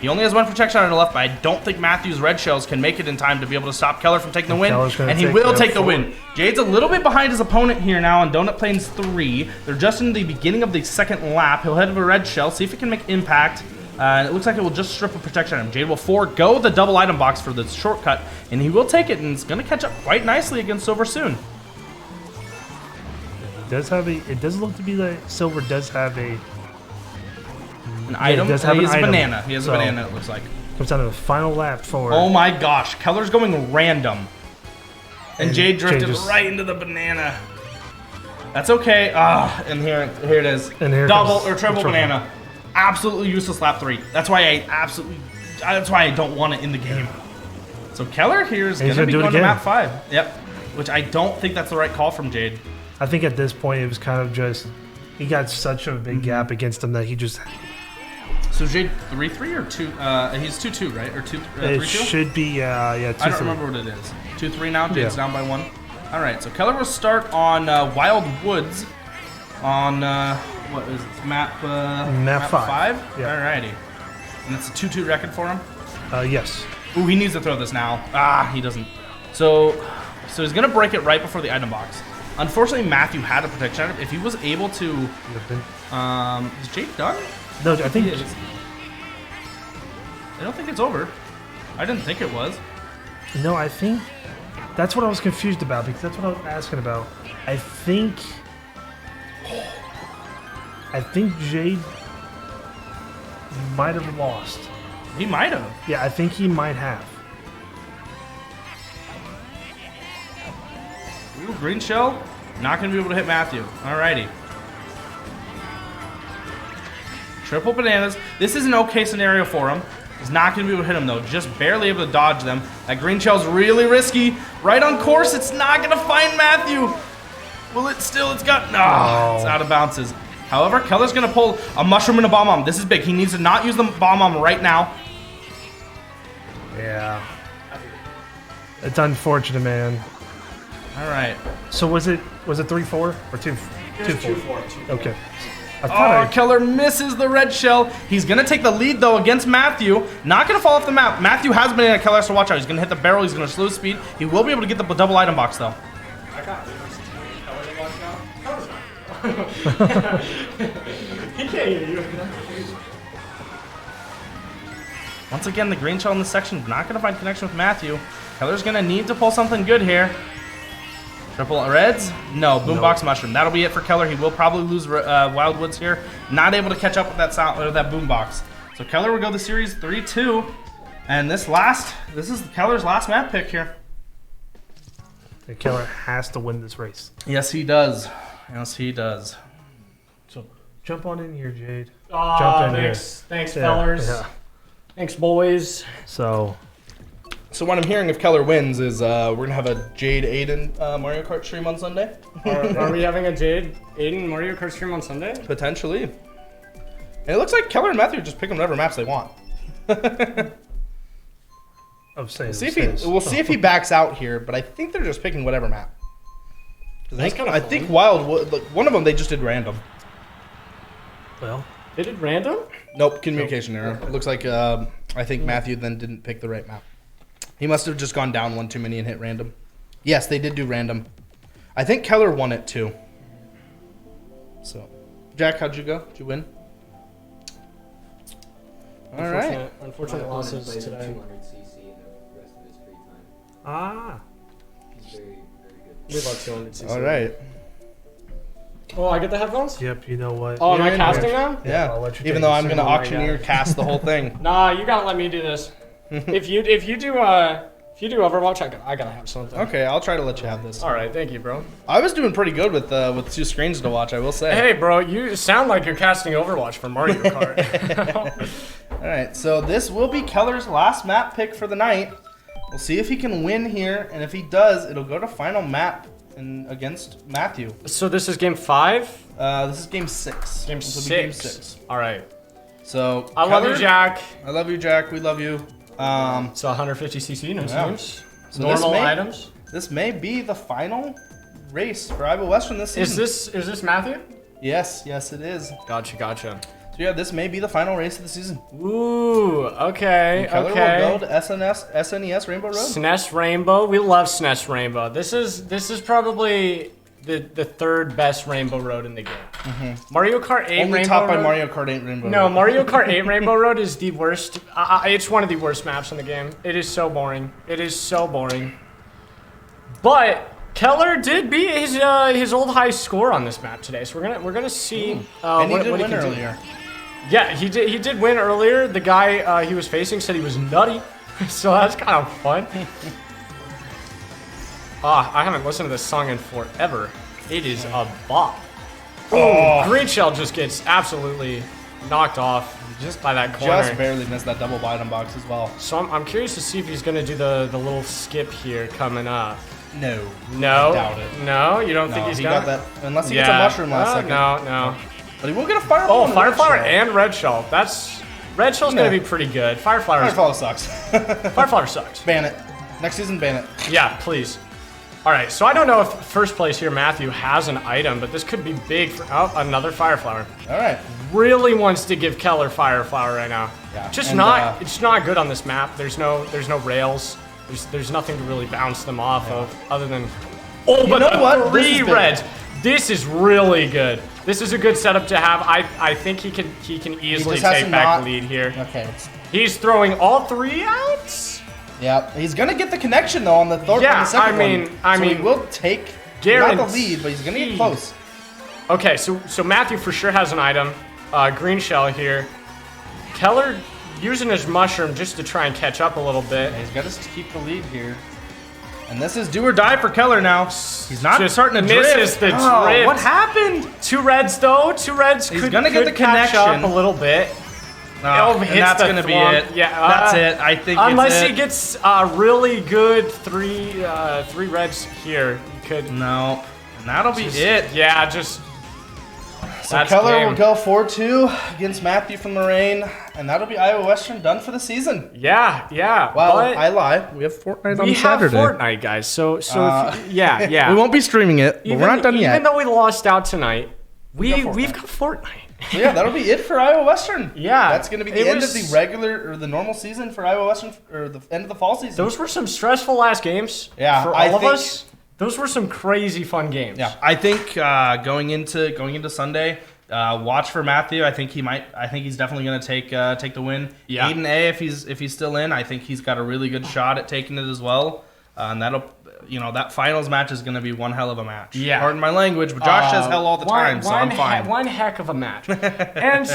He only has one protection item left, but I don't think Matthew's red shells can make it in time to be able to stop Keller from taking the win. And he will take the win. Jade's a little bit behind his opponent here now on Donut Plains 3. They're just in the beginning of the second lap. He'll head to a red shell, see if it can make impact. It looks like it will just strip a protection item. Jade will forego the double item box for the shortcut, and he will take it, and it's going to catch up quite nicely against Silver Soon. It does look to be that Silver does have an item. He has a banana. He has a banana, it looks like. Comes down to the final lap for. Oh my gosh. Keller's going random. And Jade drifted right into the banana. That's okay. And here it is. And here double or triple banana. Absolutely useless lap 3. That's why I don't want it in the game. So Keller here is going to be going to map 5. Yep. Which I don't think that's the right call from Jade. I think at this point it was kind of just he got such a big gap against him that he just. So Jade 3-3 or 2? He's 2-2, right? Or 3-2? It should be 2-3. I don't remember what it is. 2-3 now. Jade's down by 1. All right. So Keller will start on Wild Woods on what is it? Map 5. Yeah. Alrighty. And it's a 2-2 record for him. Yes. Ooh, he needs to throw this now. Ah, he doesn't. So he's gonna break it right before the item box. Unfortunately, Matthew had a protection item. If he was able to, is Jake done? No, I think He is. I don't think it's over. I didn't think it was. No, I think that's what I was confused about because that's what I was asking about. I think Jade might have lost. He might have. Yeah, I think he might have. Ooh, green shell. Not going to be able to hit Matthew. Alrighty. Triple bananas. This is an okay scenario for him. He's not going to be able to hit him, though. Just barely able to dodge them. That green shell's really risky. Right on course. It's not going to find Matthew. Will it still? It's got... No. It's out of bounces. However, Keller's going to pull a mushroom and a bomb-bomb. This is big. He needs to not use the bomb-bomb right now. Yeah. It's unfortunate, man. All right. So was it 3-4 or 2-4? Okay. I Oh, thought Keller misses the red shell. He's going to take the lead, though, against Matthew. Not going to fall off the map. Matthew has been in a Keller, so watch out. He's going to hit the barrel. He's going to slow speed. He will be able to get the double item box, though. He can't hear you. Once again, the green shell in this section not going to find connection with Matthew. Keller's going to need to pull something good here. Triple reds? No, boombox mushroom. That'll be it for Keller. He will probably lose Wildwoods here. Not able to catch up with that sound or that boombox. So Keller will go the series 3-2. And this is Keller's last map pick here. the Keller has to win this race. Yes, he does. Yes, he does. So jump on in here, Jade. Oh, Jump in thanks, Yeah, fellers. yeah. Thanks, boys. So what I'm hearing if Keller wins is we're going to have a Jade Aiden Mario Kart stream on Sunday. Are we having a Jade Aiden Mario Kart stream on Sunday? Potentially. And it looks like Keller and Matthew are just picking whatever maps they want. We'll see if he backs out here, but I think they're just picking whatever map. I think Wild, like, one of them they just did random. well, They did random? Nope, communication error. It looks like I think Matthew then didn't pick the right map. He must have just gone down one too many and hit random. Yes, they did do random. I think Keller won it too. So, Jack, how'd you go? Did you win? All right. Unfortunate losses today. 200cc and the rest of his free time. ah, He's very, very good. We love 200cc. All right. Oh, I get the headphones? yep. You know what? Oh, am I You're in casting here. now? Yeah. I'll let you Even take though it. I'm gonna Oh my auctioneer cast the whole thing. Nah, you gotta let me do this. if you do Overwatch, I gotta have something. Okay, I'll try to let you have this. All right, thank you, bro. I was doing pretty good with two screens to watch, I will say. Hey, bro, you sound like you're casting Overwatch for Mario Kart. All right, so this will be Keller's last map pick for the night. We'll see if he can win here, and if he does, it'll go to final map against Matthew. So this is game 5? This is game 6. Game This will be 6. Game 6. All right. So I love you, Jack. I love you, Jack. We love you. So 150cc, no Yeah. seams. So Normal items. This may be the final race for Iowa Western this season. Is this Matthew? Yes, it is. Gotcha. So yeah, this may be the final race of the season. Ooh, okay, Keller okay. will go to SNES Rainbow Road. SNES Rainbow. We love SNES Rainbow. This is probably the third best Rainbow Road in the game. Mario Kart 8 Only Rainbow topped by Road. Mario Kart 8 Rainbow No, Road. Mario Kart 8 Rainbow Road is the worst. It's one of the worst maps in the game. It is so boring. It is so boring. But Keller did beat his old high score on this map today, so we're gonna see And he what did he win can do. earlier. Yeah, he did win earlier. The guy he was facing said he was nutty, so that's kind of fun. I haven't listened to this song in forever. It is a bop. Oh, Green Shell just gets absolutely knocked off just by that corner. Just barely missed that double item box as well. So I'm curious to see if he's gonna do the little skip here coming up. No. No, I doubt it. No, you don't No, think he's he gonna? got that. Unless he gets a mushroom last second. No. But he will get a Fireflower. Oh, and a Red Fireflower Shell. and Red Shell. Red Shell's gonna be pretty good. Fireflower Fireflower sucks. sucks. Ban it. Next season, ban it. Yeah, please. All right, so I don't know if first place here, Matthew, has an item, but this could be big for another Fire Flower. All right. Really wants to give Keller Fire Flower right now. Yeah, Just and, not. It's not good on this map. There's no rails. There's nothing to really bounce them off of other than. Oh, but know what? This three is big. reds. This is really good. This is a good setup to have. I think he can easily just has take to back not- the lead here. Okay. He's throwing all 3 outs. Yeah, he's gonna get the connection though on the third. Yeah, on the second I one. mean, he will take not guaranteed. the lead, but he's gonna get close. Okay, so Matthew for sure has an item. Green shell here. Keller using his mushroom just to try and catch up a little bit. He's got to keep the lead here. And this is do or die for Keller now. He's not Just starting to misses drift. the Oh, drift. what happened? 2 reds though. 2 reds. He's could, gonna get could the catch up connection. a little bit. And hits that's the gonna be thwomp. it. Yeah, That's it. I think Unless it's he it. gets really good 3 reds here, he could. No. And that'll be it. Yeah, just. So That's Keller game. will go 4-2 against Matthew from Moraine, and that'll be Iowa Western done for the season. Yeah. Well, but I lie. We have Fortnite on we have Saturday. Fortnite, guys. So yeah. We won't be streaming it, but we're not done yet. Even though we lost out tonight, we've Fortnite. got Fortnite. So yeah, that'll be it for Iowa Western. Yeah, That's going to be the it end was- of the regular or the normal season for Iowa Western, or the end of the fall season. Those were some stressful last games. Yeah, for I all of think- us. Those were some crazy fun games. Yeah, I think going into Sunday, watch for Matthew. I think he's definitely going to take the win. Yeah. Aiden A, if he's still in, I think he's got a really good shot at taking it as well. And that'll, that finals match is going to be one hell of a match. Yeah. Pardon my language, but Josh says hell all the time, so I'm fine. One heck of a match. And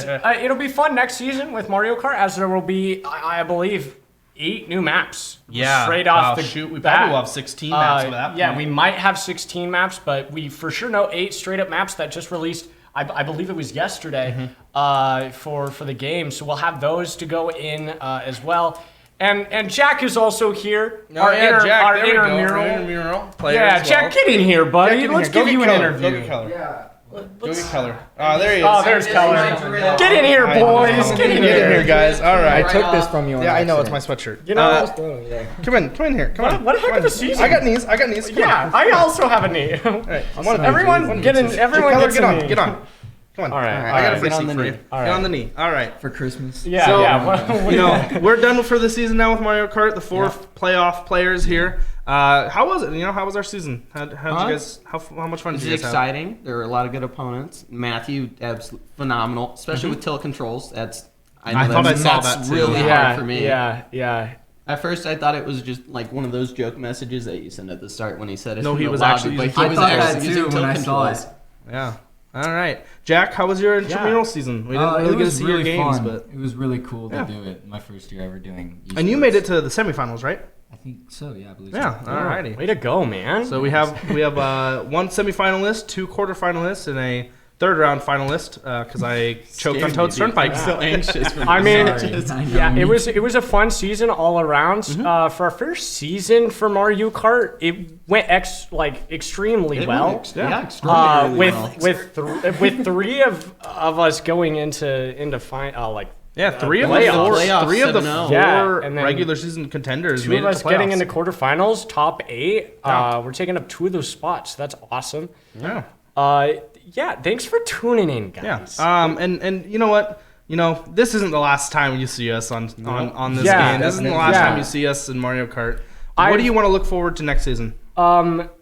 it'll be fun next season with Mario Kart, as there will be, I believe, 8 new maps. Yeah. Straight off the shoot, we bat. probably will have 16 maps by that point. Yeah, we might have 16 maps, but we for sure know 8 straight up maps that just released. I believe it was yesterday for the game. So we'll have those to go in as well. And Jack is also here. Oh, yeah, Jack, our there we go. Our intramural. intramural player Yeah, as Jack, well. get in here, buddy. Jack, get in Let's here. Go give you get an Keller. interview. Go get Keller. Yeah. Go get Keller. Oh, there he is. Oh, there's Keller. Get in here, boys. Get in Get in here, here. guys. All right. I took this from you. On Yeah, I know. It's accident. my sweatshirt. You know, Come in here. Come on. what a heck Come of a on. season. I got knees. Come yeah, on. I also have a knee. All right. One of Everyone these. get in. Everyone Keller, gets get a on. knee. Get on. Come on. All right. I got a free Get on seat the for knee. you. Get on the knee. All right. For Christmas. Yeah, So, yeah. We're done for the season now with Mario Kart. The 4 playoff players here. How was it? How was our season? How did you guys? How much fun It did was you guys have? exciting. There were a lot of good opponents. Matthew, absolutely phenomenal, especially with tilt controls. I thought I saw that too. really hard for me. Yeah. At first, I thought it was just like one of those joke messages that you send at the start when he said it's No, from he the was lobby, actually but using he was I thought that actually too using when tilt I saw controls. it. Yeah. All right, Jack. How was your intramural season? We didn't really get to see your games, but it was really cool to Yeah. do it. My first year ever doing. and you made it to the semifinals, right? I think so. Yeah, I believe Yeah. so. All righty. Way to go, man. So we have 1 semifinalist, 2 quarterfinalists, and a third round finalist because I choked on Toad's Turnpike. I'm so anxious for I mean, Sorry. yeah, it was a fun season all around. For our first season for Mario Kart, it went extremely well. Extraordinarily well. With 3 of us going into Yeah, 3 of the playoffs. 4, Playoffs, 3 of the 7-0. 4 Yeah, and then regular season contenders 2 made of it us to getting playoffs. into quarterfinals, top 8. Yeah. We're taking up 2 of those spots. That's awesome. Yeah. Yeah, thanks for tuning in, guys. Yeah. And you know what? This isn't the last time you see us on this Yeah, game. This isn't the last time you see us in Mario Kart. What do you want to look forward to next season?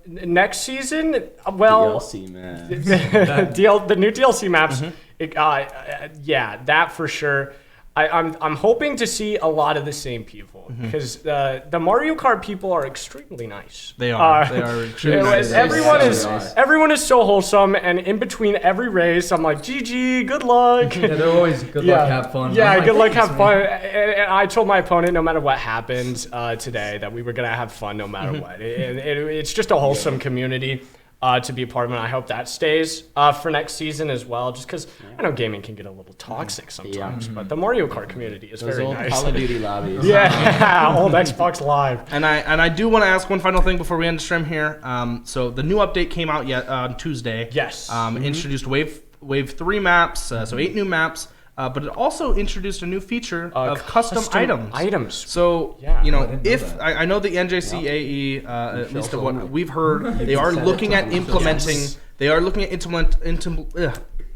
Next season, well, DLC, man. the new DLC maps. Mm-hmm. Yeah, that for sure. I'm hoping to see a lot of the same people because the Mario Kart people are extremely nice. They are. They are extremely nice. Everyone is so wholesome, and in between every race, I'm like, GG, good luck. Yeah, they're always good luck, have fun. Yeah, I'm like, good luck, "Thanks, have man." fun. And I told my opponent, no matter what happened today, that we were gonna have fun no matter Mm-hmm. what. It's just a wholesome community to be a part of, and I hope that stays for next season as well. Just because I know gaming can get a little toxic sometimes, but the Mario Kart community is Those very old nice. Call of Duty lobbies. Yeah, old Xbox Live. And I do want to ask one final thing before we end the stream here. So the new update came out on Tuesday. Yes. Introduced wave 3 maps, so 8 new maps. but it also introduced a new feature of custom items. So, Yeah. you I know, didn't know if that. I know the NJCAAE, at least of what we've heard, they are looking at implementing. They are looking at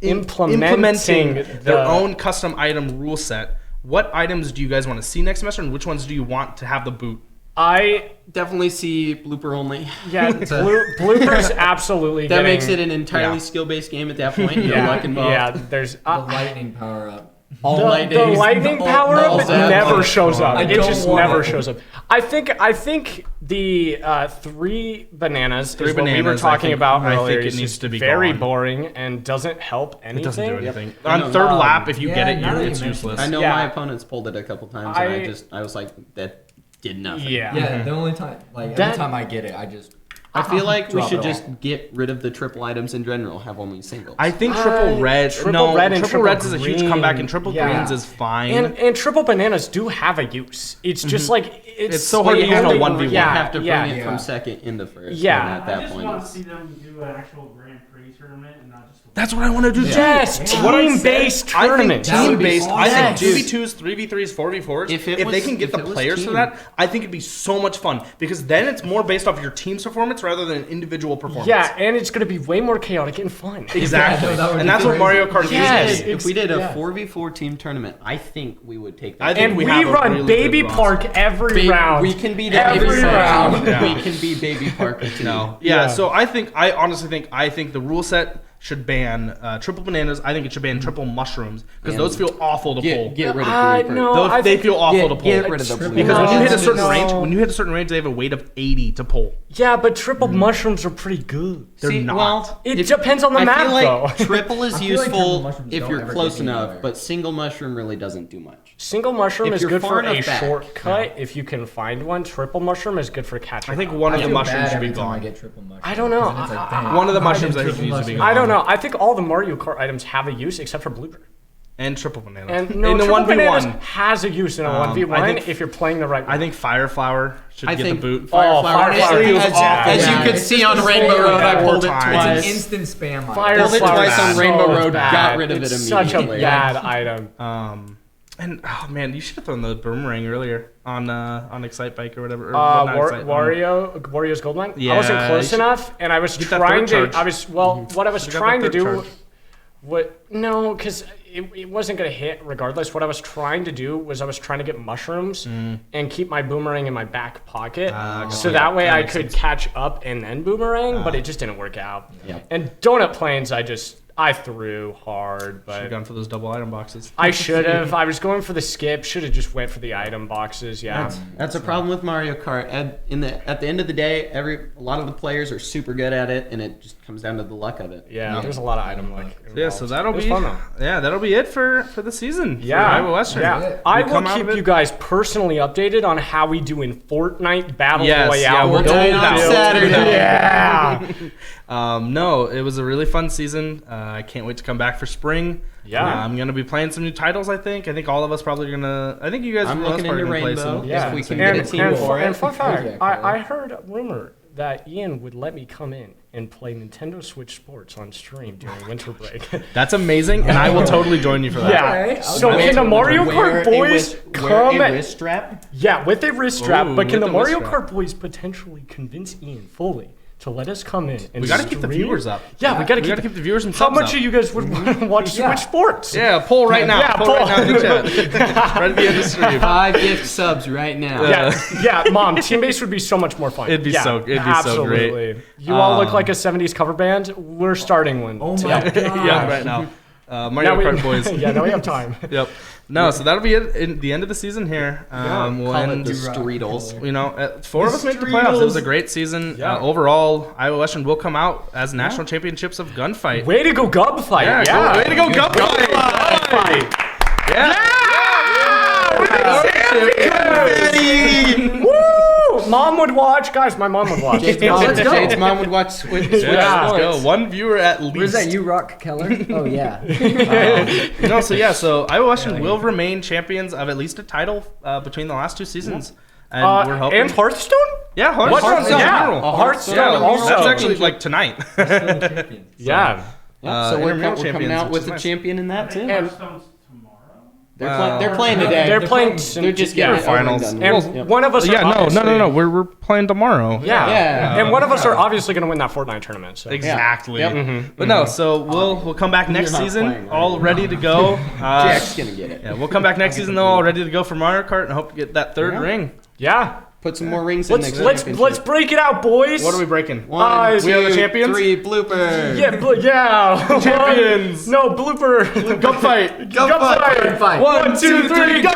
implementing their own custom item rule set. What items do you guys want to see next semester, and which ones do you want to have the boot? I Definitely see blooper only. bloopers absolutely. That makes it an entirely skill-based game at that point. No luck involved. Yeah, there's The lightning power up. All the lightning power all up that. never shows up. I It don't just want never it. shows up. I think the 3 bananas Three is what we were bananas, I talking think- about I earlier. think it It's needs just to be very gone. boring and doesn't help anything. It doesn't do anything. I know. On third lap, if you Yeah, get it, now that you it's mention useless. I know Yeah. my opponents pulled it a couple times, and I was like, that did nothing. Yeah. Yeah, the only time, like That- every time I get it, I just I feel like we Drop should it all. just get rid of the triple items in general. Have only singles. I think triple red. triple red and triple triple reds is a huge green. comeback, and triple Yeah. greens is fine. And triple bananas do have a use. It's just like It's so hard you to use in a only 1v1. You have to bring yeah. it Yeah. from second into first. Yeah. and at I that just point, want to it's- see them do an actual Grand Prix tournament and not just. That's what I want to do. Yes, What I team-based said, I think tournament. That would be team-based. I awesome. think 2v2s, 3v3s, 4v4s. If If it they was- can get if the it was players for team. that, I think it'd be so much fun because then it's more based off your team's performance rather than individual performance. Yeah, and it's going to be way more chaotic and fun. exactly. Yeah, that would And be that's what crazy. Mario Kart Yes. is. if we did a Yeah. 4v4 team tournament, I think we would take that. I think And we we have a run really Baby good Park every round. We can be Every every round. round. Yeah. We can be Baby Parker too. No. Yeah. Yeah. So I honestly think the rule set should ban triple bananas. I think it should ban triple mushrooms because And those feel awful to pull. Get rid of blooper. no, Those, I they think- feel awful to pull. Get rid of the blooper. Because when you hit a No. certain range, they have a weight of 80 to pull. Yeah, but triple mushrooms are pretty good. They're See, not. well, It depends on the I map, feel like though. triple is I feel like triple useful mushrooms if don't you're ever close get you enough, anywhere. but single mushroom really doesn't do much. Single mushroom If is you're good far for a enough back. shortcut if you can find one. Triple mushroom is good for catching. I think up. one I of the feel mushrooms bad should be every time I gone. get triple mushrooms. I don't know. It's like, dang, One of the I mushrooms get I think triple needs to be mushrooms. I don't know. I think all the Mario Kart items have a use except for blooper. And triple bananas. And no, in the triple 1v1. bananas has a use in a I 1v1 think- if you're playing the right way. I think Fire Flower should I get think the boot. Fireflower Fireflower feels as, awful. as you Yeah. could It's see just on the Rainbow same Road, I four pulled it times. twice. It's an instant spam. item. Fire Pulled it Flower twice on is Rainbow so Road, bad. got rid of It's it such a immediately. bad item. And oh man, you should have thrown the boomerang earlier on Excite Bike or whatever. Or, well, not Excite, Wario's Gold Mine. I Yeah, wasn't you close should enough, and I was get that trying third to. charge. I was what I was Should've got trying to that third do. charge. Because it wasn't going to hit regardless. What I was trying to do was I was trying to get mushrooms and keep my boomerang in my back pocket. So that way I could catch up and then boomerang, but it just didn't work out. Yep. And Donut Plains, I threw hard, Should have but gone for those double item boxes. I should have. I was going for the skip. Should have just went for the item boxes. Yeah. That's a problem with Mario Kart. At the end of the day, a lot of the players are super good at it, and it just comes down to the luck of it. Yeah, there's a lot of item luck. Yeah, so involved. It was that'll fun, though. be it for the season. for Yeah, Iowa Western. yeah. I will come out keep of it- you guys personally updated on how we do in Fortnite Battle Yes, Royale. yeah, we'll We're do going that to- Saturday. Yeah. No, it was a really fun season. I can't wait to come back for spring. Yeah. I'm gonna be playing some new titles. I think all of us probably are gonna. I think you guys. I'm for the most looking part, into are gonna play Rainbow. some. Yeah, If we can and, get a team and, for it. and fun fact, Yeah, I heard a rumor that Ian would let me come in and play Nintendo Switch Sports on stream during winter break. That's amazing, and I will totally join you for that. Yeah. So can the Mario Kart boys come? wrist strap? Yeah, with a wrist strap. Ooh, But can with the the wrist Mario strap. Kart boys potentially convince Ian fully to let us come in and We gotta keep the stream? viewers up. Yeah, we gotta We keep. gotta keep the viewers and How subs much up. of you guys would want to watch Switch Sports? Yeah, poll right now. Yeah, poll right now in the chat. Right at the end of the stream. 5 gift subs right now. Yeah, Mom, Team Base would be so much more fun. It'd be Yeah, so great. absolutely. You all look like a 70s cover band. We're starting one. Oh my god. Yeah, right now. Mario Now we- Kart boys. Yeah, now we have time. Yep. No, so that'll be it in the end of the season here. We'll Call it end. the Streetles. You know, 4 of us made the playoffs. It was a great season. Yeah. Overall, Iowa Western will come out as national championships of gunfight. Way to go, Gubfight. Yeah, Yeah. way to go, Gunfight. Gubfight. Yeah. Woo! Mom would watch. Guys, my mom would watch. Jade's mom would watch Switch. Yeah, let's Sports. go. One viewer at least. Where's that? You Rock Keller? Oh yeah. So Iowa Western will remain champions of at least a title between the last 2 seasons. And we're hoping. And Hearthstone? Yeah, What's Hearthstone. yeah, General. Hearthstone Yeah, also. that's actually like tonight. Yeah. So we're intramural coming champions, out which with is a nice. champion in that too. And Hearthstone's tomorrow. They're playing today. They're playing. They're just getting it over and done with. And one of us. Yeah, are no. obviously- We're playing tomorrow. Yeah. Yeah. And one of us are obviously going to win that Fortnite tournament. So. Exactly. Yep. But no, so we'll come back next not season playing, right? all ready to go. Jack's gonna get it. Yeah, we'll come back next season though all ready to go for Mario Kart and hope to get that third Yeah. ring. Yeah. Put some more rings in next Let's championship. break it out, boys. What are we breaking? One, we two, are the champions? 3 bloopers. Yeah. Champions. No blooper. Gunfight. Go fight. Fight. 1, 2, 3, go!